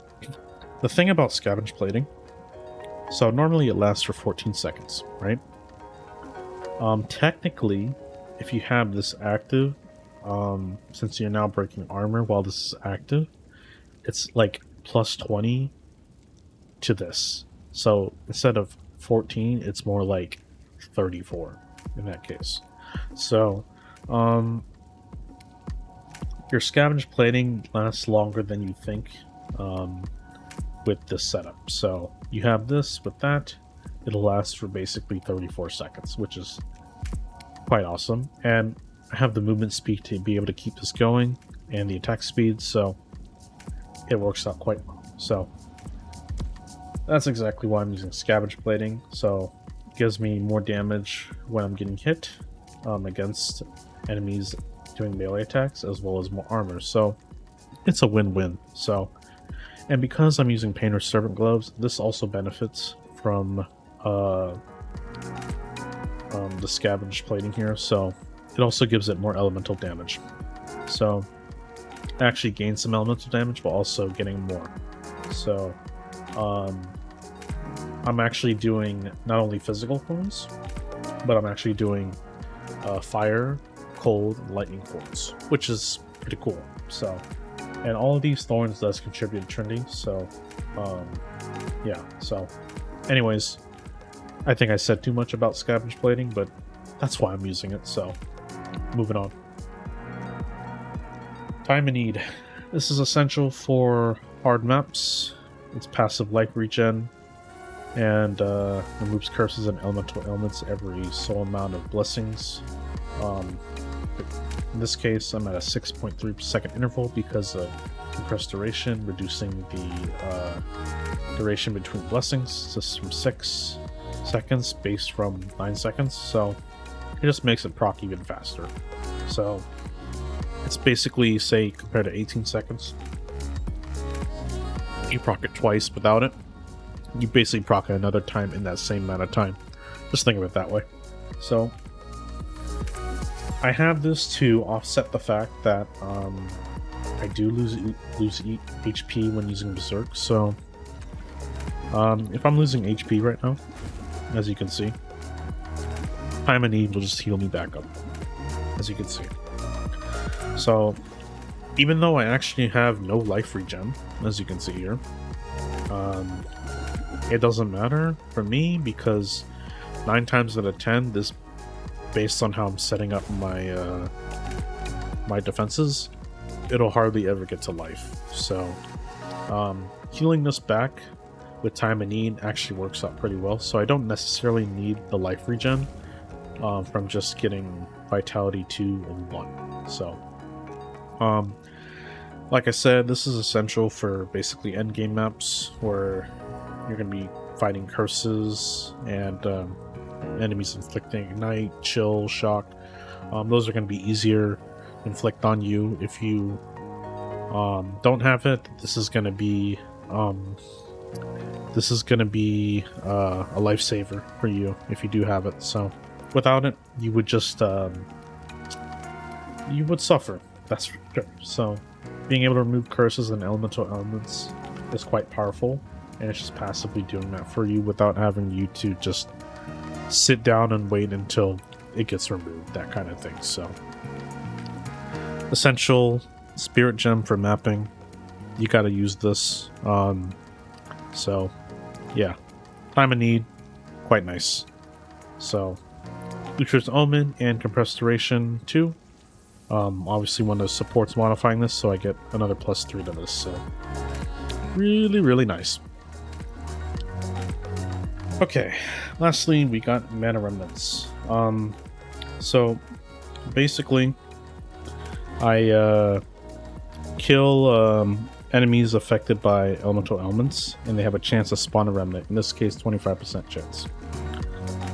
Speaker 3: the thing about scavenge plating, so normally it lasts for 14 seconds, right? Technically, if you have this active, since you're now breaking armor while this is active, it's like +20 to this. So instead of 14, it's more like 34 in that case. So your scavenge plating lasts longer than you think with this setup. So you have this with that, it'll last for basically 34 seconds, which is quite awesome. And I have the movement speed to be able to keep this going and the attack speed, so it works out quite well. So that's exactly why I'm using scavenge plating. So it gives me more damage when I'm getting hit against enemies doing melee attacks, as well as more armor. So it's a win-win. So, and because I'm using Painter's Servant Gloves, this also benefits from the scavenge plating here. So it also gives it more elemental damage. So I actually gain some elemental damage while also getting more. So I'm actually doing not only physical thorns, but I'm actually doing fire, cold, and lightning thorns, which is pretty cool. So, and all of these thorns does contribute to Trinity. So yeah. So anyways, I think I said too much about scavenge plating, but that's why I'm using it. So moving on. Time of Need. This is essential for hard maps. It's passive life regen and removes curses and elemental ailments every so amount of blessings. In this case, I'm at a 6.3 second interval because of compressed duration, reducing the duration between blessings just from 6 seconds, based from 9 seconds. So it just makes it proc even faster. So it's basically, say, compared to 18 seconds, you proc it twice without it, you basically proc it another time in that same amount of time. Just think of it that way. So I have this to offset the fact that I do lose HP when using Berserk. So if I'm losing HP right now, as you can see, Time of Need will just heal me back up, as you can see. So even though I actually have no life regen, as you can see here, it doesn't matter for me because 9 times out of 10, this, based on how I'm setting up my my defenses, it'll hardly ever get to life. So healing this back with Time of Need actually works out pretty well. So I don't necessarily need the life regen from just getting Vitality 2 and 1. So like I said, this is essential for basically endgame maps where you're going to be fighting curses and enemies inflicting Ignite, Chill, Shock. Those are going to be easier to inflict on you. If you don't have it, this is going to be a lifesaver for you if you do have it. So without it, you would just you would suffer. That's for sure. So being able to remove curses and elemental elements is quite powerful, and it's just passively doing that for you without having you to just sit down and wait until it gets removed, that kind of thing. So essential spirit gem for mapping, you got to use this. So yeah, Time of Need, quite nice. So Lutra's Omen and Compressed Duration 2. Obviously one of the supports modifying this, so I get another +3 to this. So really, really nice. Okay, lastly, we got Mana Remnants. So basically, I kill enemies affected by elemental elements, and they have a chance to spawn a remnant. In this case, 25% chance.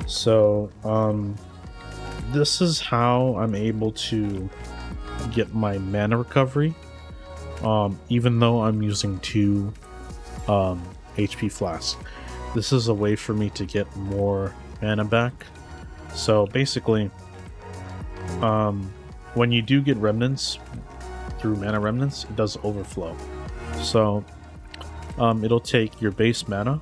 Speaker 3: So this is how I'm able to get my mana recovery, even though I'm using 2 HP flasks. This is a way for me to get more mana back. So basically, when you do get remnants through mana remnants, it does overflow. So it'll take your base mana,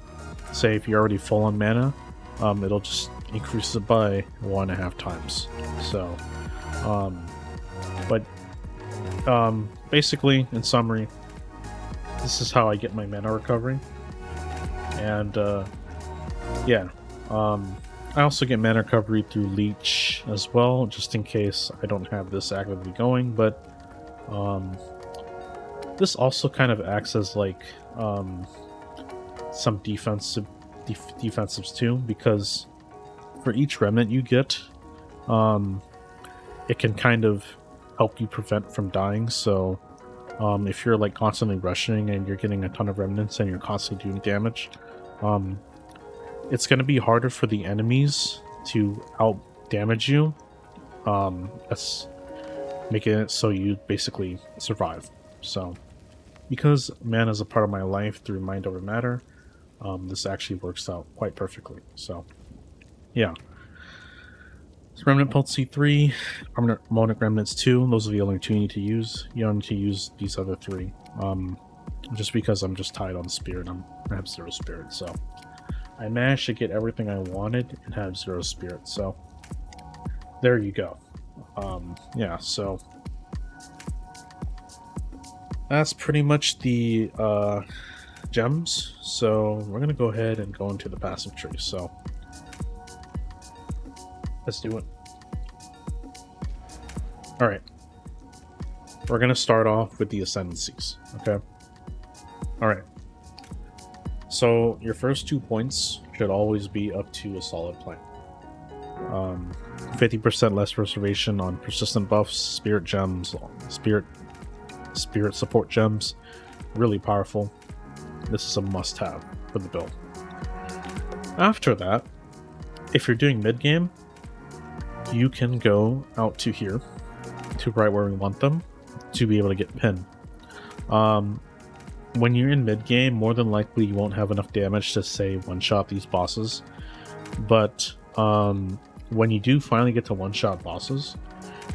Speaker 3: say if you're already full on mana, it'll just increase it by 1.5 times. So basically, in summary, this is how I get my mana recovery. And yeah, I also get mana recovery through Leech as well, just in case I don't have this actively going. But this also kind of acts as like some defensives too, because for each remnant you get, it can kind of help you prevent from dying. So if you're like constantly rushing and you're getting a ton of remnants and you're constantly doing damage, it's going to be harder for the enemies to out damage you. That's making it so you basically survive. So because mana is a part of my life through Mind Over Matter, this actually works out quite perfectly. So yeah, Remnant Potency 3, Harmonic Remnants 2, those are the only 2 you need to use. You don't need to use these other 3. Just because I'm just tied on Spirit. I have 0 Spirit, so I managed to get everything I wanted and have 0 Spirit, so there you go. Yeah, so that's pretty much the gems. So we're gonna go ahead and go into the passive tree. So let's do it. All right, we're gonna start off with the ascendancies. Okay. All right. So your first 2 points should always be up to a solid plan. 50% less reservation on persistent buffs, spirit gems, spirit support gems, really powerful. This is a must-have for the build. After that, if you're doing mid-game, you can go out to here, to right where we want them, to be able to get pin. when you're in mid game, more than likely you won't have enough damage to say one-shot these bosses. But when you do finally get to one-shot bosses,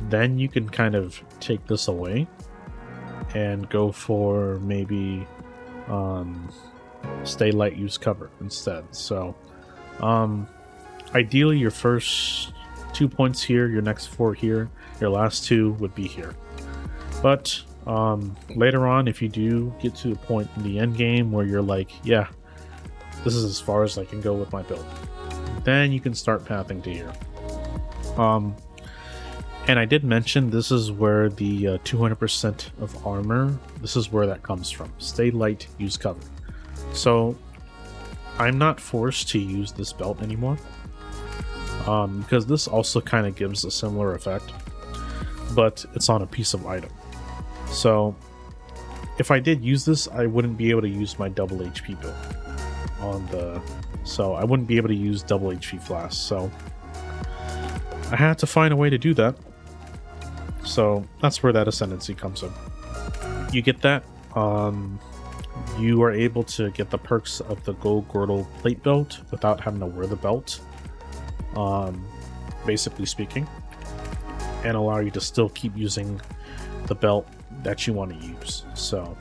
Speaker 3: then you can kind of take this away and go for maybe stay light, use cover instead. So ideally your first 2 points here, your next 4 here, your last 2 would be here. But later on, if you do get to a point in the end game where you're like, yeah, this is as far as I can go with my build, then you can start pathing to here. And I did mention this is where the 200% of armor, this is where that comes from. Stay light, use cover. So I'm not forced to use this belt anymore, because this also kind of gives a similar effect, but it's on a piece of item. So if I did use this, I wouldn't be able to use my double HP build on the, so I wouldn't be able to use double HP Flasks. So I had to find a way to do that. So that's where that ascendancy comes in. You get that. You are able to get the perks of the gold girdle plate belt without having to wear the belt, basically speaking, and allow you to still keep using the belt that you want to use. So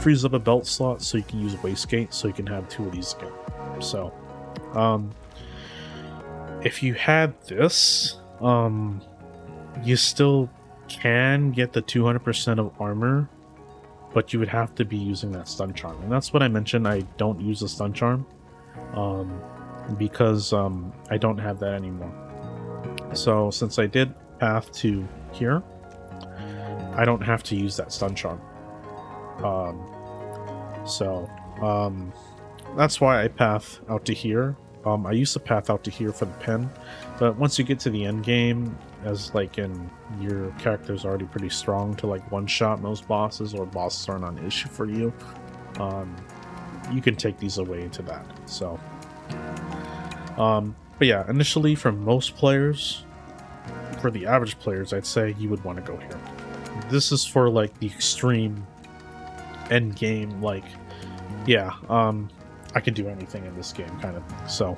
Speaker 3: frees up a belt slot so you can use wastegate, so you can have 2 of these again. So if you had this, you still can get the 200% of armor, but you would have to be using that stun charm. And that's what I mentioned, I don't use the stun charm because I don't have that anymore. So since I did path to here, I don't have to use that stun charm. That's why I path out to here. I used to path out to here for the pen, but once you get to the end game, as like in your character's already pretty strong to like one-shot most bosses, or bosses aren't an issue for you, you can take these away into that. So but yeah, initially for most players, for the average players, I'd say you would want to go here. This is for like the extreme end game, like, yeah, I can do anything in this game kind of. So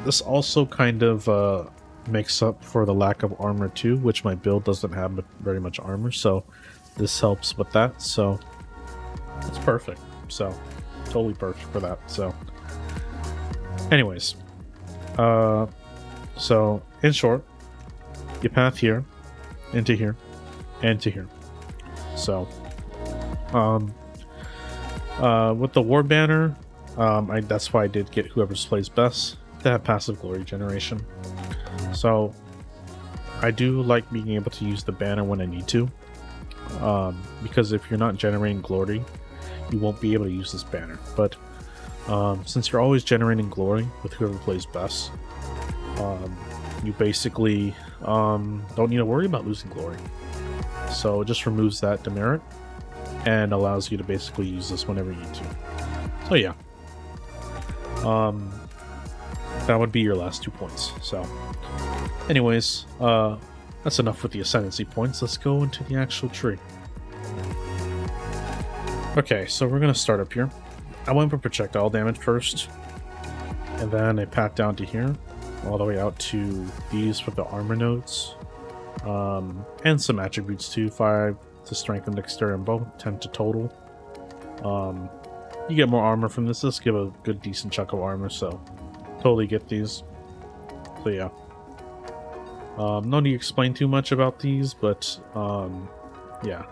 Speaker 3: this also kind of makes up for the lack of armor too, which my build doesn't have very much armor, so this helps with that. So it's perfect. So totally perfect for that. So anyways, so in short, you path here into here and to here. So with the war banner, that's why I did get whoever's plays best to have passive glory generation. So I do like being able to use the banner when I need to, because if you're not generating glory, you won't be able to use this banner. But since you're always generating glory with whoever plays best, you basically don't need to worry about losing glory. So it just removes that demerit and allows you to basically use this whenever you need to. So yeah, that would be your last 2 points. So anyways, that's enough with the ascendancy points. Let's go into the actual tree. Okay, so we're gonna start up here. I went for projectile damage first, and then I path down to here, all the way out to these with the armor nodes, and some attributes too. 5 to strength and dexterity and both, 10 to total. You get more armor from this. Let's give a good decent chunk of armor, so totally get these. So yeah, no need to explain too much about these, but yeah,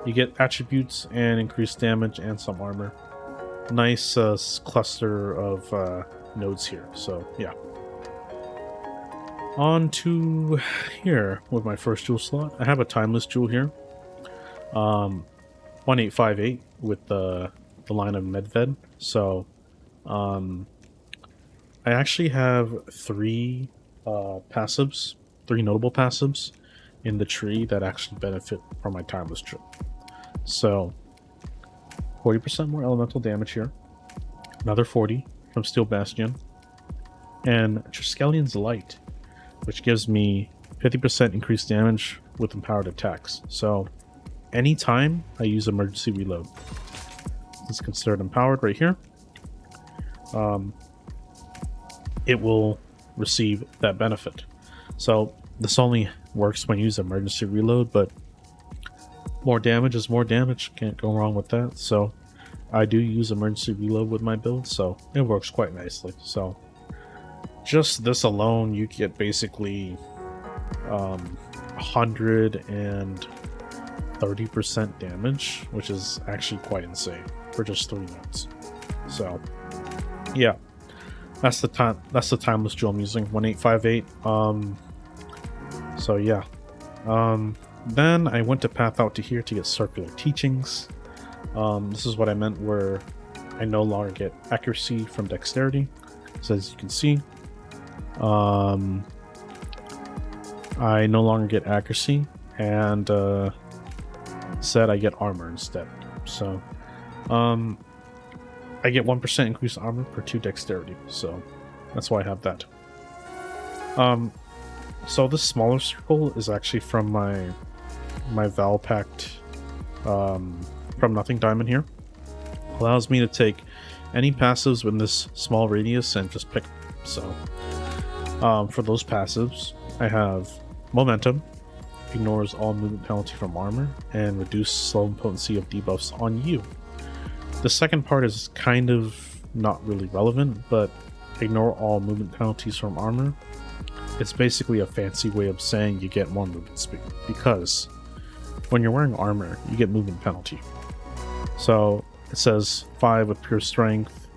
Speaker 3: you get attributes and increased damage and some armor. Nice cluster of nodes here. So yeah, on to here with my first jewel slot. I have a timeless jewel here, 1858 with the line of Medved. So I actually have 3 passives, 3 notable passives in the tree that actually benefit from my timeless jewel. So 40% more elemental damage here, another 40 from Steel Bastion, and Triskelion's Light, which gives me 50% increased damage with empowered attacks. So anytime I use emergency reload, is considered empowered right here, it will receive that benefit. So this only works when you use emergency reload, but more damage is more damage. Can't go wrong with that. So I do use emergency reload with my build, so it works quite nicely. So just this alone, you get basically 130% damage, which is actually quite insane for just 3 nodes. So yeah, that's the timeless jewel I'm using, 1858. So yeah, then I went to path out to here to get circular teachings. This is what I meant where I no longer get accuracy from dexterity. So as you can see, I no longer get accuracy, and said I get armor instead. So I get 1% increased armor per 2 dexterity, so that's why I have that. So this smaller circle is actually from my Val Pact from Nothing Diamond here. Allows me to take any passives within this small radius and just pick. So for those passives, I have Momentum, ignores all movement penalty from armor, and reduce slow and potency of debuffs on you. The second part is kind of not really relevant, but ignore all movement penalties from armor. It's basically a fancy way of saying you get more movement speed, because when you're wearing armor, you get movement penalty. So it says 5 with pure strength,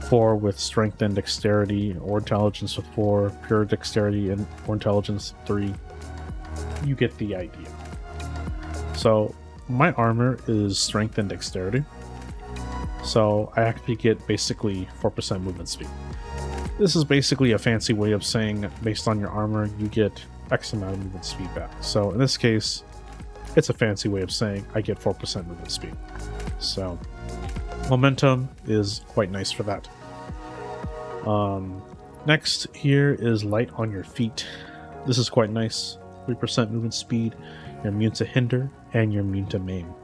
Speaker 3: 4 with strength and dexterity, or intelligence with 4, pure dexterity and or intelligence 3. You get the idea. So my armor is strength and dexterity, so I actually get basically 4% movement speed. This is basically a fancy way of saying based on your armor you get X amount of movement speed back. So in this case, it's a fancy way of saying I get 4% movement speed. So momentum is quite nice for that. Next here is light on your feet. This is quite nice. 3% movement speed, you're immune to hinder, and you're immune to maim.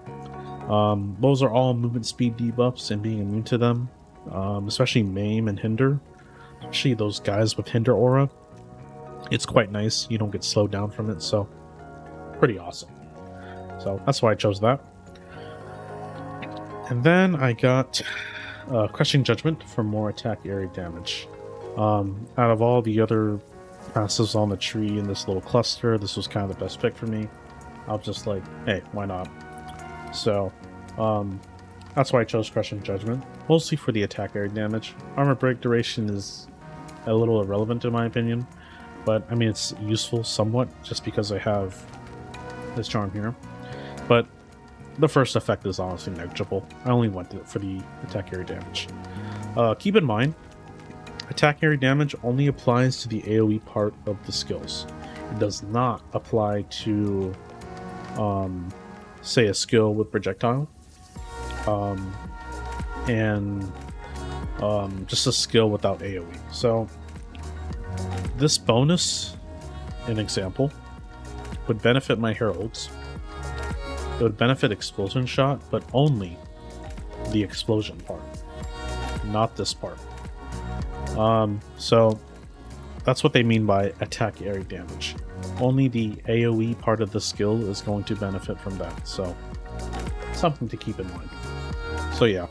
Speaker 3: Those are all movement speed debuffs, and being immune to them, especially maim and hinder, especially those guys with hinder aura, it's quite nice. You don't get slowed down from it, so pretty awesome. So that's why I chose that. And then I got Crushing Judgment for more attack area damage. Out of all the other passives on the tree in this little cluster, this was kind of the best pick for me. I was just like, hey, why not? So that's why I chose Crushing Judgment, mostly for the attack area damage. Armor break duration is a little irrelevant in my opinion, but I mean it's useful somewhat just because I have this charm here. But the first effect is honestly negligible. I only went for the attack area damage. Keep in mind, attack area damage only applies to the AoE part of the skills. It does not apply to, say, a skill with projectile, and just a skill without AoE. So this bonus, an example, would benefit my heralds. It would benefit explosion shot, but only the explosion part, not this part. So that's what they mean by attack area damage. Only the AoE part of the skill is going to benefit from that. So something to keep in mind. So yeah.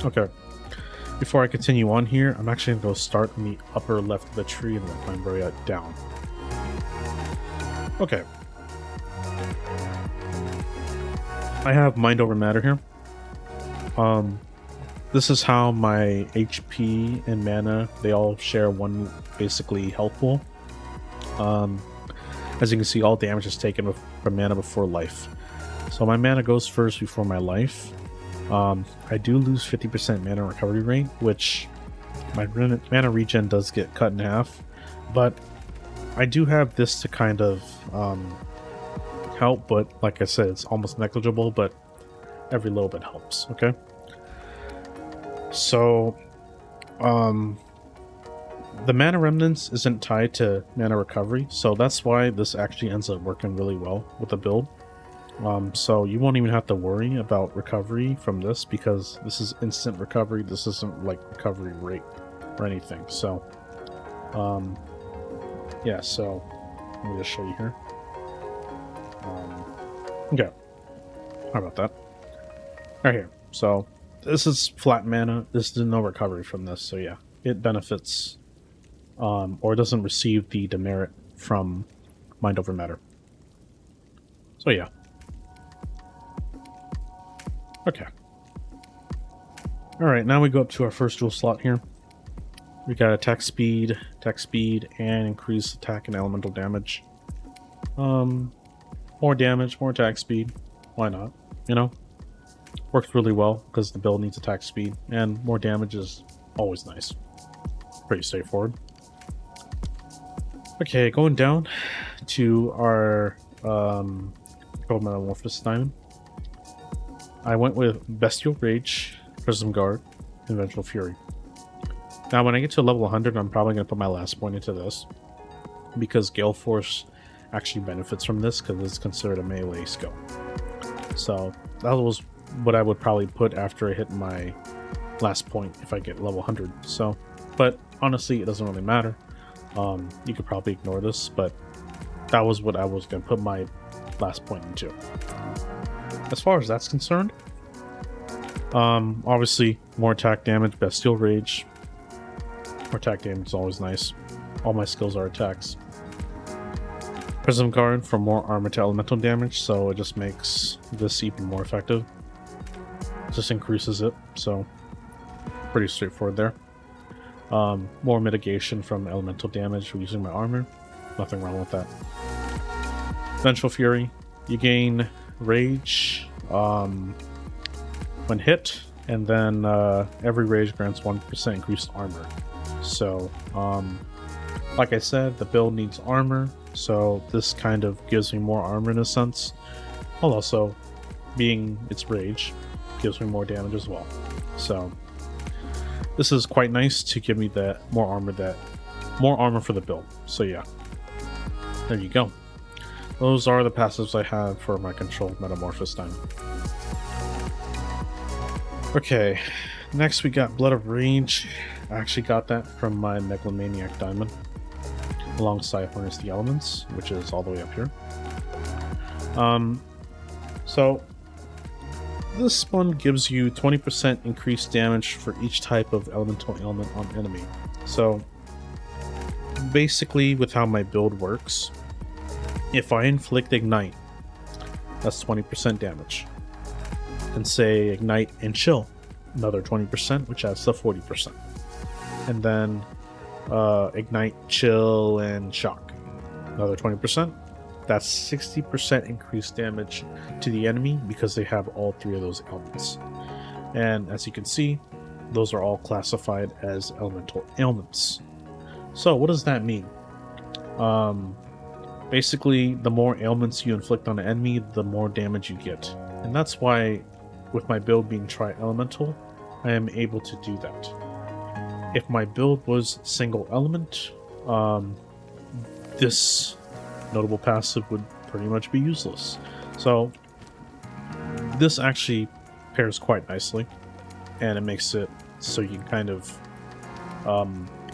Speaker 3: Okay. Before I continue on here, I'm actually going to go start in the upper left of the tree and work my way down. Okay. I have Mind Over Matter here. This is how my HP and mana, they all share one basically health pool. As you can see, all damage is taken from mana before life. So my mana goes first before my life. I do lose 50% mana recovery rate, which my mana regen does get cut in half. But I do have this to kind of help, but like I said, it's almost negligible, but every little bit helps, okay? So, the mana remnants isn't tied to mana recovery, so that's why this actually ends up working really well with the build. So you won't even have to worry about recovery from this because this is instant recovery. This isn't like recovery rate or anything. So, yeah, so let me just show you here. Okay, how about that? Right here. So this is flat mana. This is no recovery from this. So yeah, it benefits, or doesn't receive the demerit from Mind Over Matter. So yeah. Okay. Alright, now we go up to our first dual slot here. We got attack speed, and increased attack and elemental damage. More damage, more attack speed. Why not? You know? Works really well because the build needs attack speed, and more damage is always nice. Pretty straightforward. Okay, going down to our Metamorphosis Diamond. I went with Bestial Rage, Prism Guard, and Vengeful Fury. Now, when I get to level 100, I'm probably going to put my last point into this, because Gale Force actually benefits from this, because it's considered a melee skill. So, that was what I would probably put after I hit my last point if I get level 100. So, but honestly, it doesn't really matter. You could probably ignore this, but that was what I was going to put my last point into. As far as that's concerned, obviously more attack damage, Bestial Rage. More attack damage is always nice. All my skills are attacks. Prism Guard for more armor to elemental damage, so it just makes this even more effective. It just increases it, so pretty straightforward there. More mitigation from elemental damage using my armor. Nothing wrong with that. Vengeful Fury. You gain Rage when hit, and then every Rage grants 1% increased armor. So, like I said, the build needs armor, so this kind of gives me more armor in a sense. While also, being its Rage, gives me more damage as well. So, this is quite nice to give me that more armor for the build. So yeah, there you go. Those are the passives I have for my controlled Metamorphosis Diamond. Okay, next we got Blood of Rage. I actually got that from my Megalomaniac Diamond, alongside Harness the Elements, which is all the way up here. So this one gives you 20% increased damage for each type of elemental ailment on enemy. So basically, with how my build works, if I inflict Ignite, that's 20% damage. And say Ignite and Chill, another 20%, which adds to 40%. And then Ignite, Chill, and Shock, another 20%. That's 60% increased damage to the enemy because they have all three of those elements. And as you can see, those are all classified as elemental ailments. So what does that mean? Basically, the more ailments you inflict on an enemy, the more damage you get. And that's why, with my build being tri-elemental, I am able to do that. If my build was single element, this notable passive would pretty much be useless. So this actually pairs quite nicely, and it makes it so you can kind of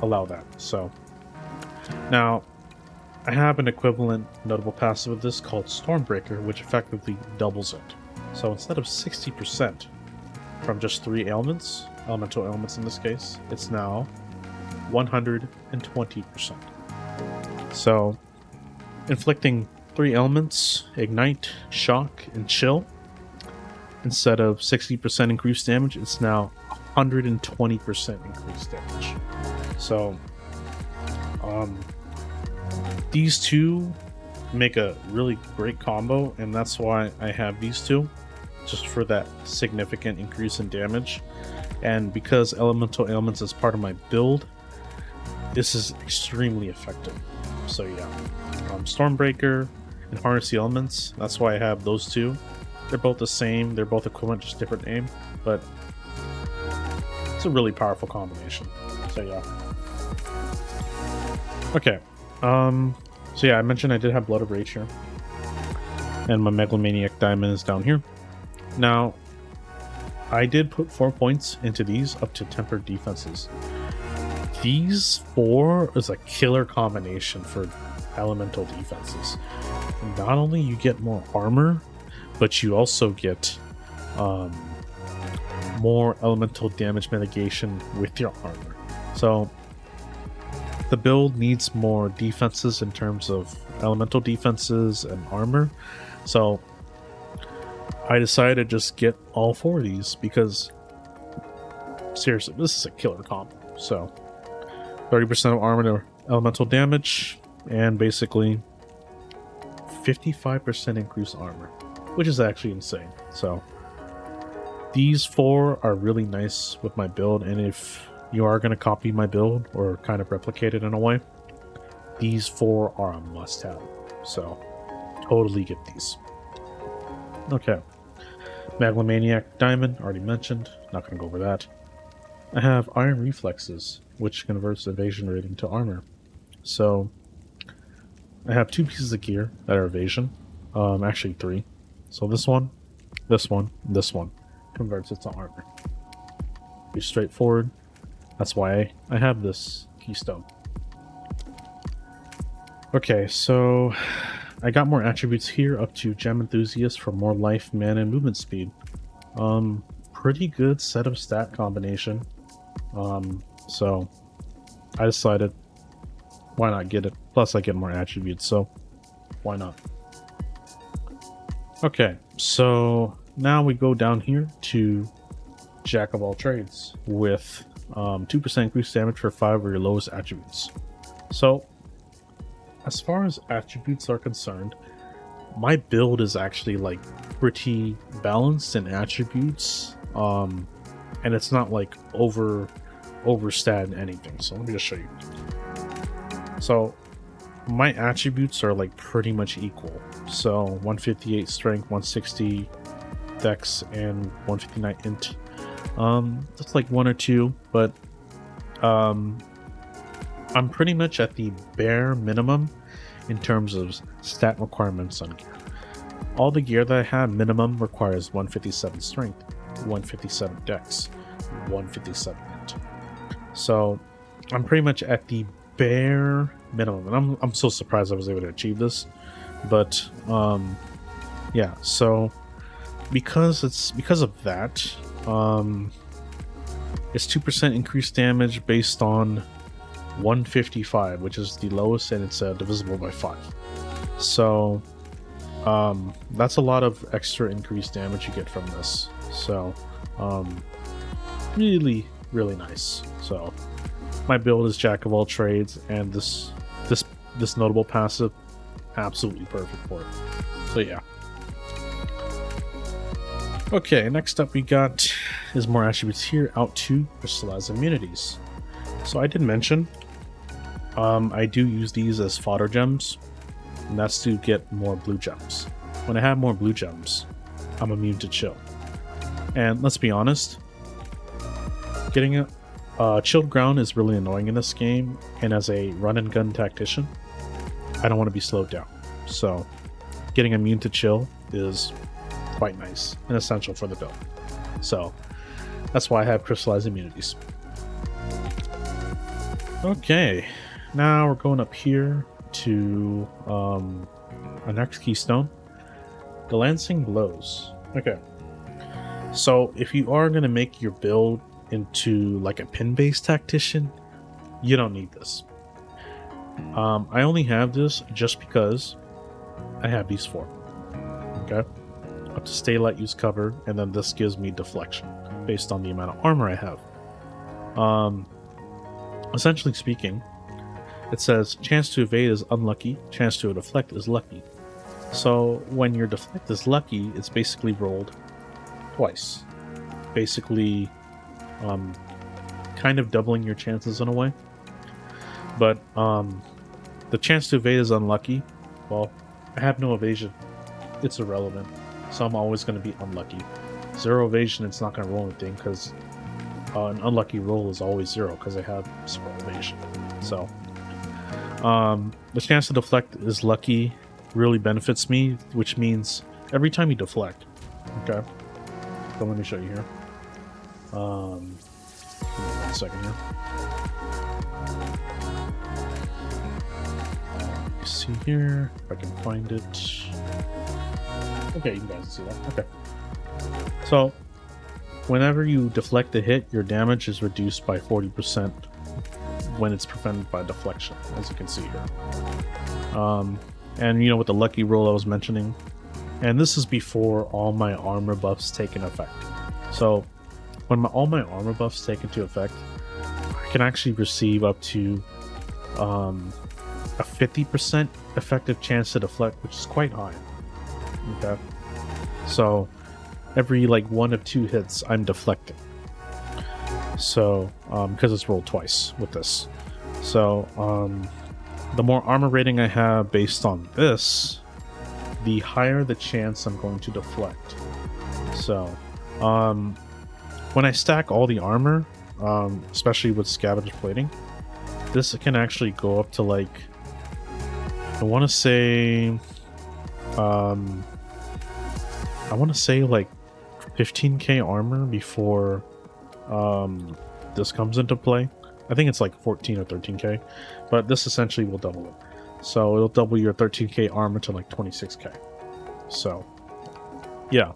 Speaker 3: allow that. So now I have an equivalent notable passive of this called Stormbreaker, which effectively doubles it. So instead of 60% from just 3 ailments, elemental ailments in this case, it's now 120%. So inflicting 3 elements, Ignite, Shock, and Chill, instead of 60% increased damage, it's now 120% increased damage. So these two make a really great combo, and that's why I have these two, just for that significant increase in damage. And because elemental ailments is part of my build, this is extremely effective. So yeah, Stormbreaker and Harness the Elements, that's why I have those two. They're both the same, they're both equivalent, just different name, but it's a really powerful combination. So yeah. Okay, so yeah, I mentioned I did have Blood of Rage here. And my Megalomaniac Diamond is down here. Now, I did put 4 points into these up to tempered defenses. These 4 is a killer combination for elemental defenses. Not only you get more armor, but you also get more elemental damage mitigation with your armor. So the build needs more defenses in terms of elemental defenses and armor. So I decided to just get all 4 of these because seriously, this is a killer combo. So 30% of armor to elemental damage and basically 55% increased armor, which is actually insane. So these 4 are really nice with my build, and if you are going to copy my build or kind of replicate it in a way, these 4 are a must-have. So totally get these. Okay. Megalomaniac Diamond, already mentioned. Not going to go over that. I have Iron Reflexes, which converts evasion rating to armor. So I have 2 pieces of gear that are evasion. Actually 3. So this one, this one, this one converts it to armor. Be straightforward. That's why I have this keystone. Okay, so I got more attributes here up to Gem Enthusiast for more life, mana, and movement speed. Pretty good set of stat combination. So I decided why not get it? Plus I get more attributes, so why not? Okay, so now we go down here to Jack of all trades with 2% increased damage for 5 of your lowest attributes. So as far as attributes are concerned, my build is actually like pretty balanced in attributes, and it's not like overstat in anything. So let me just show you. So my attributes are like pretty much equal. So 158 strength, 160 dex, and 159 int. That's like 1 or 2, but I'm pretty much at the bare minimum in terms of stat requirements on gear. All the gear that I have minimum requires 157 strength, 157 dex, 157 int. So I'm pretty much at the bare minimum, and I'm so surprised I was able to achieve this. But yeah, so because of that, it's 2% increased damage based on 155, which is the lowest, and it's divisible by 5. So that's a lot of extra increased damage you get from this. So really nice. So my build is Jack of all trades, and this notable passive, absolutely perfect for it. So yeah. Okay, next up we got is more attributes here out to crystallized immunities. So I did mention I do use these as fodder gems, and that's to get more blue gems. When I have more blue gems, I'm immune to chill. And let's be honest, getting a chilled ground is really annoying in this game, and as a run and gun tactician, I don't want to be slowed down. So getting immune to chill is quite nice and essential for the build. So that's why I have crystallized immunities. Okay, now we're going up here to our next keystone, Glancing Blows. Okay, so if you are going to make your build into like a pin-based tactician, you don't need this. I only have this just because I have these 4. Okay, up to stay light, use cover, and then this gives me deflection based on the amount of armor I have. Essentially speaking, it says chance to evade is unlucky, chance to deflect is lucky. So when your deflect is lucky, it's basically rolled twice, basically kind of doubling your chances in a way. But the chance to evade is unlucky. Well, I have no evasion, it's irrelevant, so I'm always going to be unlucky. 0 evasion, it's not going to roll anything, because an unlucky roll is always 0 because I have 0 evasion. So the chance to deflect is lucky, really benefits me, which means every time you deflect. Okay, so let me show you here. Give me 1 second here. You see here, if I can find it. Okay, you guys see that. Okay, so whenever you deflect a hit, your damage is reduced by 40% when it's prevented by deflection, as you can see here. And you know, with the lucky roll I was mentioning, and this is before all my armor buffs take into effect. So when all my armor buffs take into effect, I can actually receive up to a 50% effective chance to deflect, which is quite high. Okay, so every like 1 of 2 hits, I'm deflecting. So because it's rolled twice with this, so the more armor rating I have based on this, the higher the chance I'm going to deflect. So when I stack all the armor, especially with scavenger plating, this can actually go up to like, I want to say like 15k armor before this comes into play. I think it's like 14 or 13k, but this essentially will double it. So it'll double your 13k armor to like 26k. So yeah,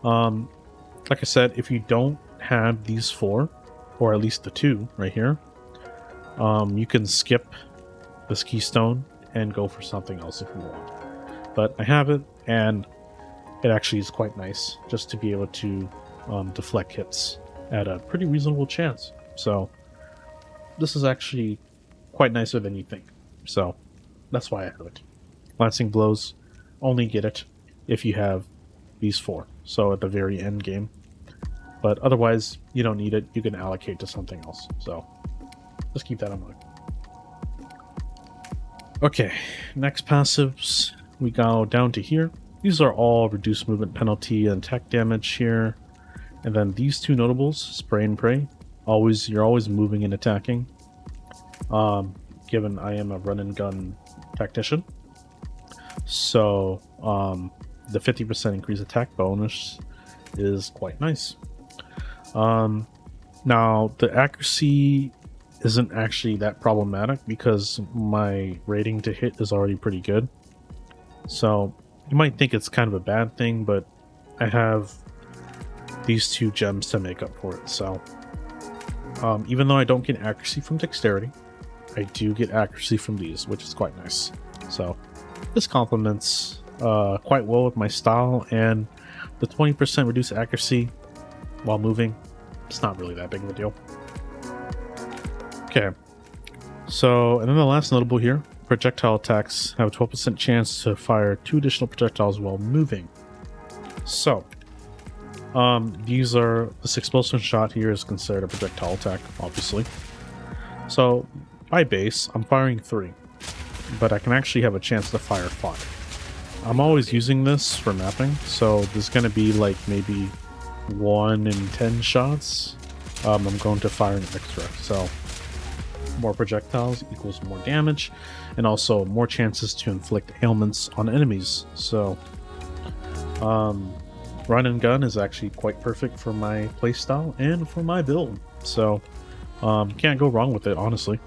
Speaker 3: like I said, if you don't have these 4, or at least the 2 right here, you can skip this keystone and go for something else if you want. But I have it, and it actually is quite nice just to be able to deflect hits at a pretty reasonable chance. So this is actually quite nicer than you think. So that's why I have it. Lancing blows, only get it if you have these 4. So at the very end game. But otherwise, you don't need it. You can allocate to something else. So just keep that in mind. Okay, next passives. We go down to here. These are all reduced movement penalty and attack damage here. And then these 2 notables, spray and pray. You're always moving and attacking. Given I am a run and gun tactician. So the 50% increased attack bonus is quite nice. Now the accuracy isn't actually that problematic because my rating to hit is already pretty good. So you might think it's kind of a bad thing, but I have these 2 gems to make up for it. So even though I don't get accuracy from dexterity, I do get accuracy from these, which is quite nice. So this complements quite well with my style, and the 20% reduced accuracy while moving, it's not really that big of a deal. Okay, so and then the last notable here, projectile attacks have a 12% chance to fire 2 additional projectiles while moving. So this explosive shot here is considered a projectile attack, obviously. So by base, I'm firing 3, but I can actually have a chance to fire 5. I'm always using this for mapping, so there's going to be like maybe 1 in 10 shots. I'm going to fire an extra, so more projectiles equals more damage, and also more chances to inflict ailments on enemies. So run and gun is actually quite perfect for my playstyle and for my build, so can't go wrong with it, honestly.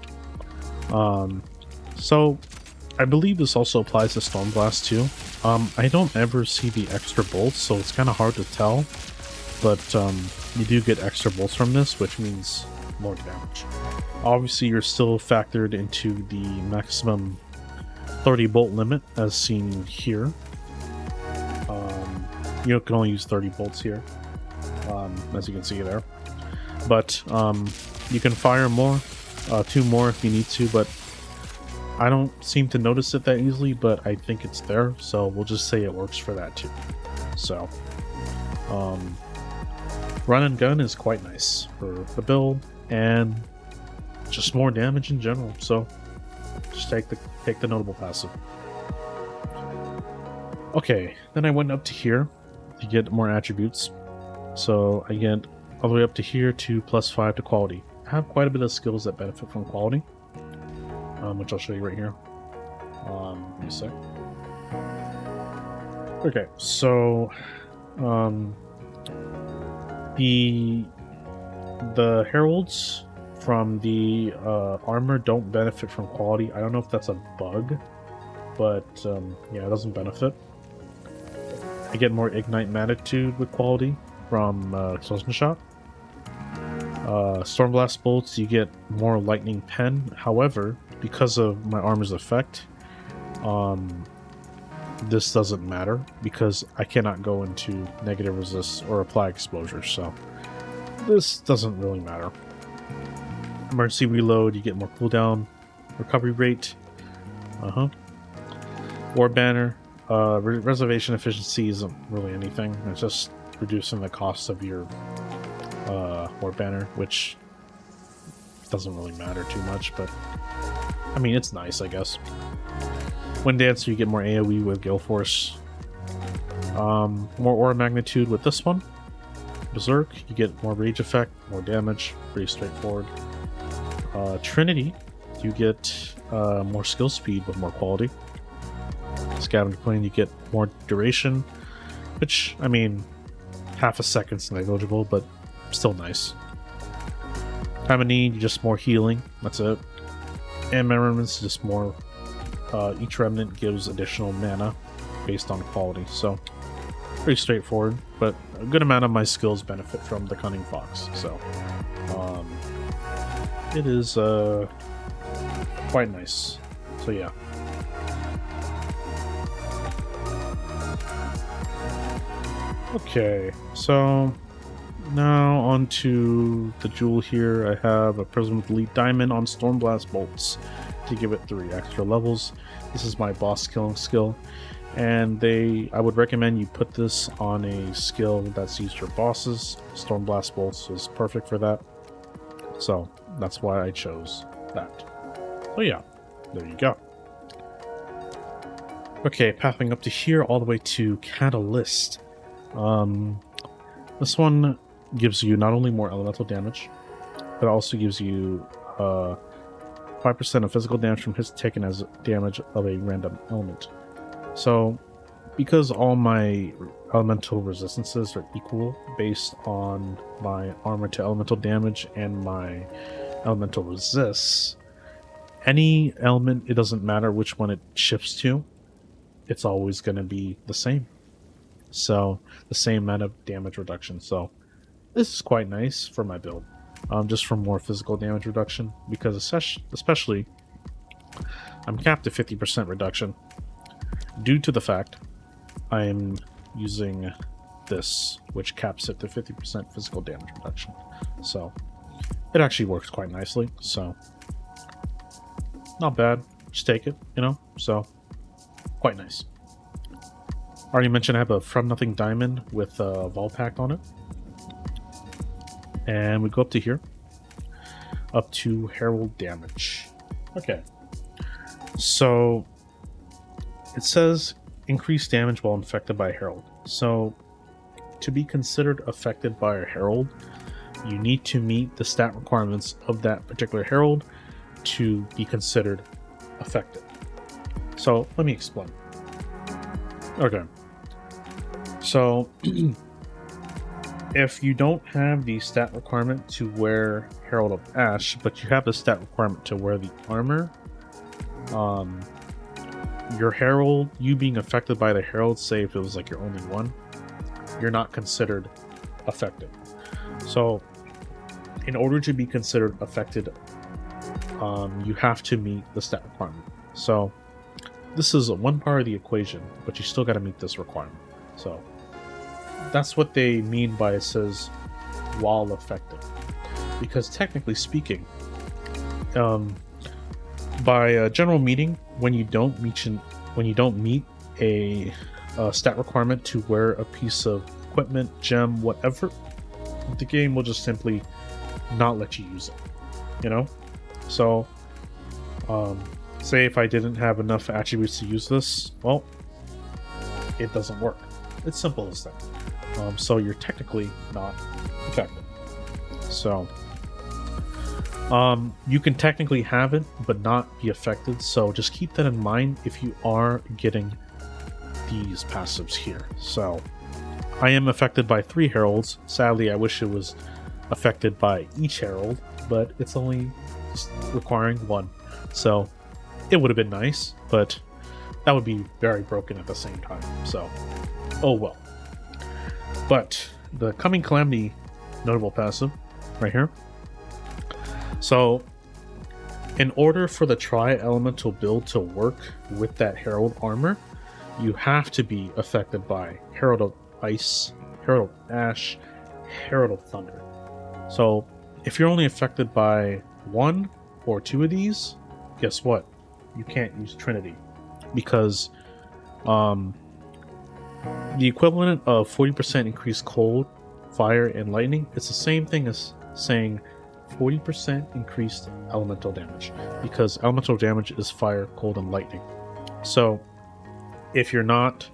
Speaker 3: So I believe this also applies to Stormblast too. I don't ever see the extra bolts, so it's kind of hard to tell, but you do get extra bolts from this, which means more damage. Obviously, you're still factored into the maximum 30 bolt limit as seen here. You can only use 30 bolts here, as you can see there, but you can fire more, 2 more if you need to, but I don't seem to notice it that easily, but I think it's there, so we'll just say it works for that too. So run and gun is quite nice for the build and just more damage in general, so just take the notable passive. Okay, then I went up to here to get more attributes, so I get all the way up to here to +5 to quality. I have quite a bit of skills that benefit from quality, which I'll show you right here. Give me a sec. Okay, so um, the heralds from the armor don't benefit from quality. I don't know if that's a bug, but yeah, it doesn't benefit. I get more ignite magnitude with quality from explosion shot. Stormblast bolts, you get more lightning pen. However, because of my armor's effect, this doesn't matter because I cannot go into negative resist or apply exposure, so this doesn't really matter. Emergency reload, you get more cooldown, recovery rate. War banner, reservation efficiency isn't really anything. It's just reducing the cost of your war banner, which doesn't really matter too much, but I mean, it's nice, I guess. Wind Dancer, you get more AoE with Gale Force. More aura magnitude with this one. Berserk, you get more rage effect, more damage, pretty straightforward. Trinity, you get more skill speed with more quality. Scavenger Plane, you get more duration, which, I mean, half a second's negligible, but still nice. Time of Need, just more healing, that's it. And Remnants, just more. Each remnant gives additional mana based on quality, so pretty straightforward, but a good amount of my skills benefit from the Cunning Fox, so it is quite nice. So yeah. Okay, so now on to the jewel here. I have a Prism with Elite Diamond on Stormblast bolts to give it 3 extra levels. This is my boss killing skill, and I would recommend you put this on a skill that's used for bosses. Stormblast bolts is perfect for that, so that's why I chose that. So yeah, there you go. Okay, pathing up to here all the way to Catalyst. This one gives you not only more elemental damage, but also gives you 5% of physical damage from hits taken as damage of a random element. So, because all my elemental resistances are equal based on my armor to elemental damage and my elemental resists, any element, it doesn't matter which one it shifts to, it's always going to be the same. So, the same amount of damage reduction. So, this is quite nice for my build. Just for more physical damage reduction, because especially I'm capped at 50% reduction due to the fact I am using this, which caps it to 50% physical damage reduction. So it actually works quite nicely, so not bad. Just take it, you know, so quite nice. Already mentioned I have a From Nothing Diamond with a Volpact on it. And we go up to here. Up to Herald damage. Okay. So it says increased damage while infected by a Herald. So to be considered affected by a Herald, you need to meet the stat requirements of that particular Herald to be considered affected. So let me explain. Okay. So if you don't have the stat requirement to wear Herald of Ash, but you have the stat requirement to wear the armor, your Herald, you being affected by the Herald, say if it was like your only one, you're not considered affected. So in order to be considered affected, you have to meet the stat requirement. So this is one part of the equation, but you still got to meet this requirement. So that's what they mean by it says while affected, because technically speaking, by a general meeting, when you don't meet a stat requirement to wear a piece of equipment, gem, whatever, the game will just simply not let you use it, you know. So say if I didn't have enough attributes to use this, well, it doesn't work. It's simple as that. So you're technically not affected. So you can technically have it but not be affected, so just keep that in mind if you are getting these passives here. So I am affected by 3 heralds. Sadly, I wish it was affected by each herald, but it's only requiring 1. So it would have been nice, but that would be very broken at the same time. So, oh well. But the Coming Calamity notable passive right here. So in order for the tri-elemental build to work with that Herald armor, you have to be affected by Herald of Ice, Herald of Ash, Herald of Thunder. So if you're only affected by 1 or 2 of these, guess what? You can't use Trinity, because the equivalent of 40% increased cold, fire, and lightning, it's the same thing as saying 40% increased elemental damage, because elemental damage is fire, cold, and lightning. So if you're not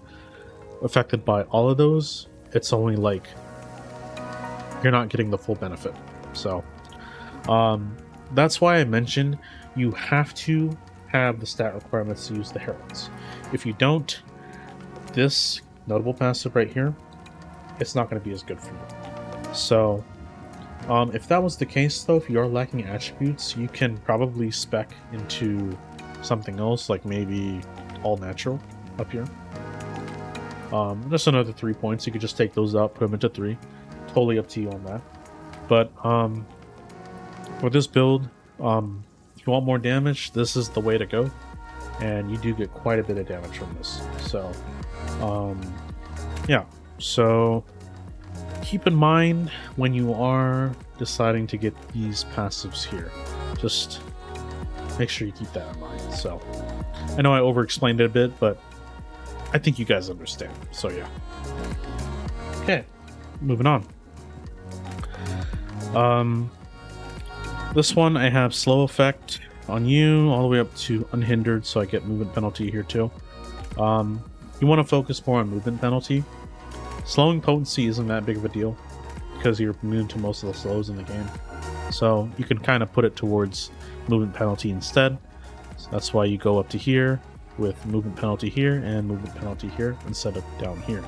Speaker 3: affected by all of those, it's only like you're not getting the full benefit. So that's why I mentioned you have to have the stat requirements to use the heralds. If you don't, this notable passive right here, it's not going to be as good for you. So if that was the case though, if you are lacking attributes, you can probably spec into something else, like maybe all natural up here. Just another 3 points. You could just take those out, put them into 3. Totally up to you on that. But for this build, if you want more damage, this is the way to go, and you do get quite a bit of damage from this. So yeah, so keep in mind when you are deciding to get these passives here, just make sure you keep that in mind. So I know I over-explained it a bit, but I think you guys understand. So yeah. Okay, moving on. This one I have slow effect on you all the way up to unhindered, so I get movement penalty here too. You want to focus more on movement penalty. Slowing potency isn't that big of a deal because you're immune to most of the slows in the game. So you can kind of put it towards movement penalty instead. So that's why you go up to here with movement penalty here and movement penalty here instead of down here.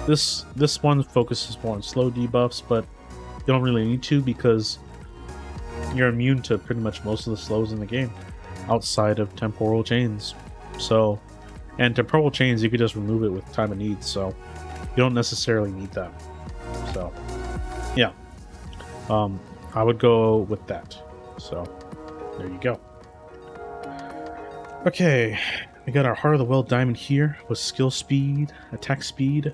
Speaker 3: This one focuses more on slow debuffs, but you don't really need to because you're immune to pretty much most of the slows in the game outside of temporal chains. So, and temporal chains, you could just remove it with time of need, so you don't necessarily need that. So yeah, I would go with that. So there you go. Okay, we got our Heart of the Well Diamond here with skill speed, attack speed,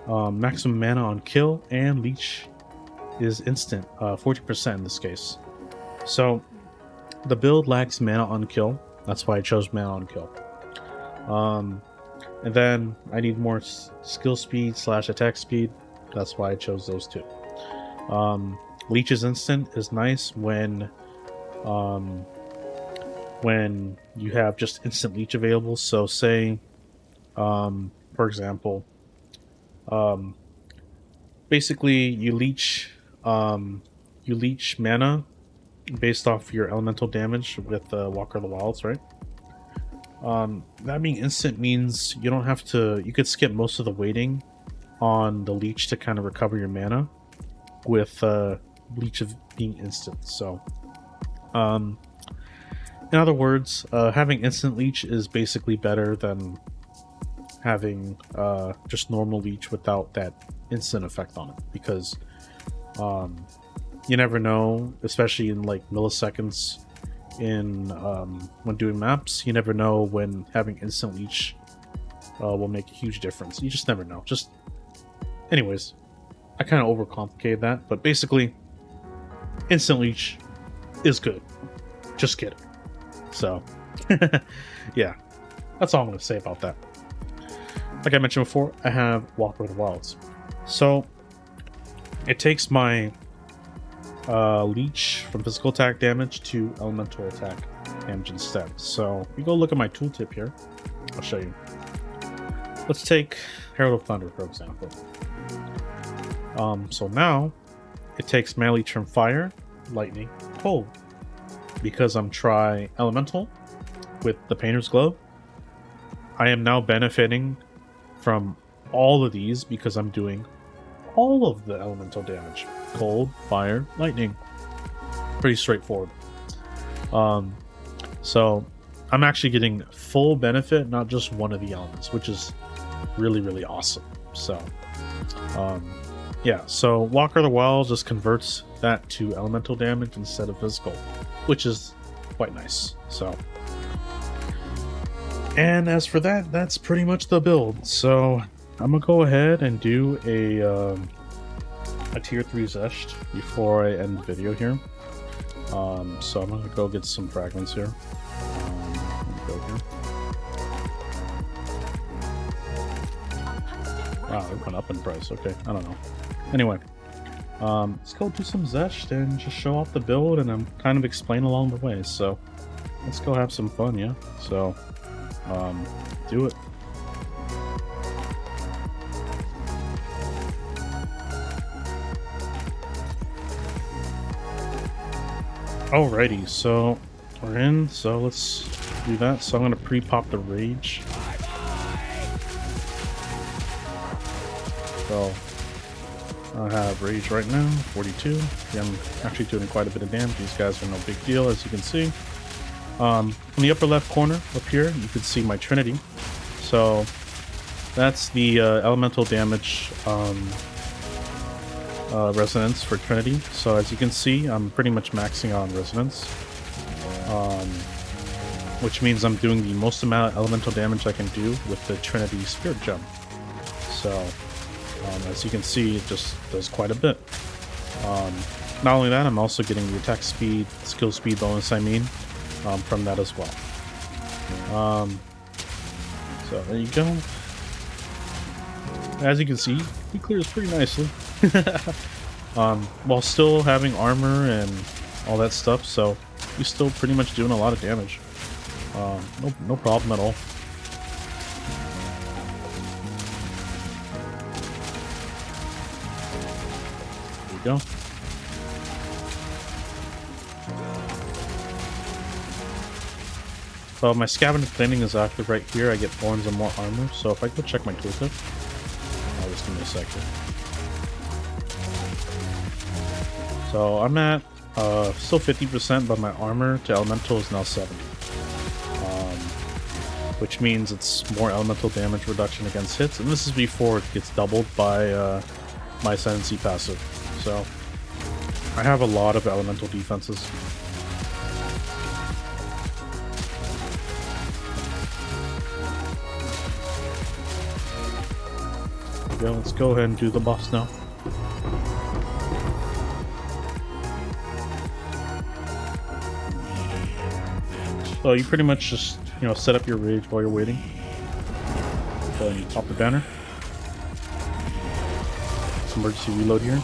Speaker 3: maximum mana on kill, and leech is instant, 40% in this case. So the build lacks mana on kill, that's why I chose mana on kill. And then I need more skill speed / attack speed, that's why I chose those two. Leech is instant is nice when you have just instant leech available. So say for example, basically you leech mana based off your elemental damage with Walker of the Wilds, right? That being instant means you don't have to, you could skip most of the waiting on the leech to kind of recover your mana with leech of being instant. So in other words, having instant leech is basically better than having just normal leech without that instant effect on it, because you never know, especially in like milliseconds in when doing maps, you never know when having instant leech will make a huge difference. You just never know. Just anyways, I kind of overcomplicated that, but basically instant leech is good. Just get it. So yeah, that's all I'm going to say about that. Like I mentioned before, I have Walker of the Wilds, so it takes my leech from physical attack damage to elemental attack damage instead. So if you go look at my tooltip here, I'll show you. Let's take Herald of Thunder for example. So now it takes my leech from fire, lightning, cold. Because I'm tri-elemental with the Painter's Glove, I am now benefiting from all of these because I'm doing all of the elemental damage. Cold, fire, lightning. Pretty straightforward. So I'm actually getting full benefit, not just one of the elements, which is really, really awesome. So yeah, so Walker of the Wild just converts that to elemental damage instead of physical, which is quite nice. So, and as for that, that's pretty much the build. So I'm gonna go ahead and do a tier 3 Xesht before I end the video here. So I'm gonna go get some fragments here. Let me go here. Wow, it went up in price. Okay, I don't know. Anyway, let's go do some Xesht and just show off the build, and I'm kind of explain along the way. So let's go have some fun, yeah. So do it. Alrighty, so we're in. So let's do that. So I'm gonna pre-pop the rage. So I have rage right now, 42. Yeah, I'm actually doing quite a bit of damage. These guys are no big deal, as you can see. In the upper left corner up here, you can see my Trinity. So that's the elemental damage resonance for Trinity. So as you can see, I'm pretty much maxing out on resonance, which means I'm doing the most amount of elemental damage I can do with the Trinity Spirit Gem. So as you can see, it just does quite a bit. Not only that, I'm also getting the attack speed, skill speed bonus, from that as well. So there you go. As you can see, he clears pretty nicely. While still having armor and all that stuff, so he's still pretty much doing a lot of damage. No problem at all. There you go. So my scavenger planning is active right here. I get thorns and more armor. So if I go check my tooltip, I'll just give me a second. So I'm at still 50%, but my armor to elemental is now 70. Which means it's more elemental damage reduction against hits, and this is before it gets doubled by my Ascendancy passive. So I have a lot of elemental defenses. Yeah, let's go ahead and do the boss now. So you pretty much just, set up your rage while you're waiting. Go ahead and pop the banner. Some emergency reload here.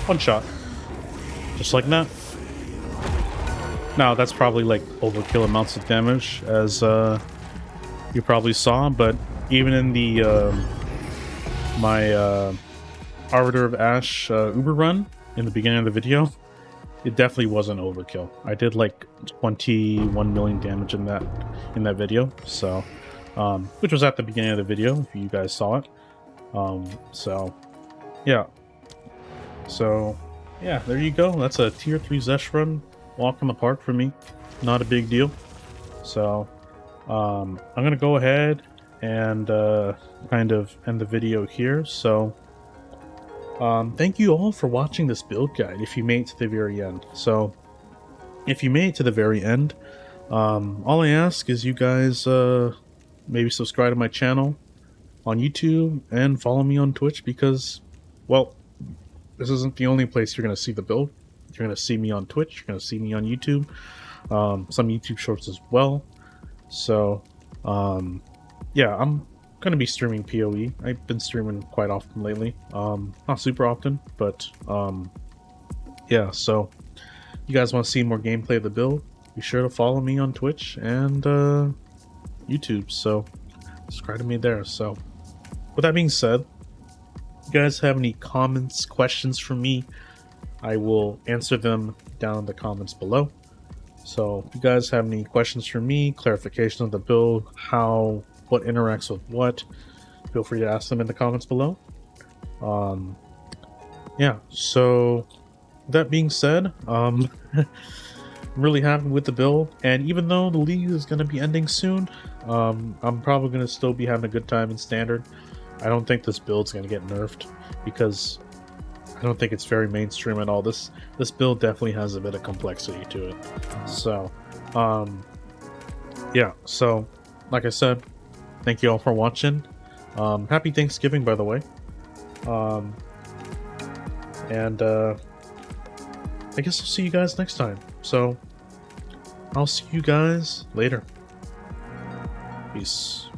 Speaker 3: One shot. Just like that. Now that's probably like overkill amounts of damage, as you probably saw, but even in the my Arbiter of Ash Uber run in the beginning of the video, it definitely wasn't overkill. I did like 21 million damage in that video, so which was at the beginning of the video if you guys saw it. So yeah, there you go. That's a tier 3 Xesht run, walk in the park for me. Not a big deal. So I'm gonna go ahead and kind of end the video here. So thank you all for watching this build guide if you made it to the very end. So if you made it to the very end, all I ask is you guys maybe subscribe to my channel on YouTube and follow me on Twitch, because, well, this isn't the only place you're going to see the build. You're going to see me on Twitch, you're going to see me on YouTube, some YouTube shorts as well. So yeah, I'm going to be streaming PoE. I've been streaming quite often lately. Not super often, but yeah, so you guys want to see more gameplay of the build, be sure to follow me on Twitch and YouTube. So subscribe to me there. So with that being said, if you guys have any comments, questions for me, I will answer them down in the comments below. So if you guys have any questions for me, clarification of the build, how what interacts with what, feel free to ask them in the comments below. Yeah, so that being said, I'm really happy with the build, and even though the league is going to be ending soon, I'm probably going to still be having a good time in standard. I don't think this build's going to get nerfed because I don't think it's very mainstream at all. This build definitely has a bit of complexity to it. So, yeah. So, like I said, thank you all for watching. Happy Thanksgiving, by the way. And I guess I'll see you guys next time. So, I'll see you guys later. Peace.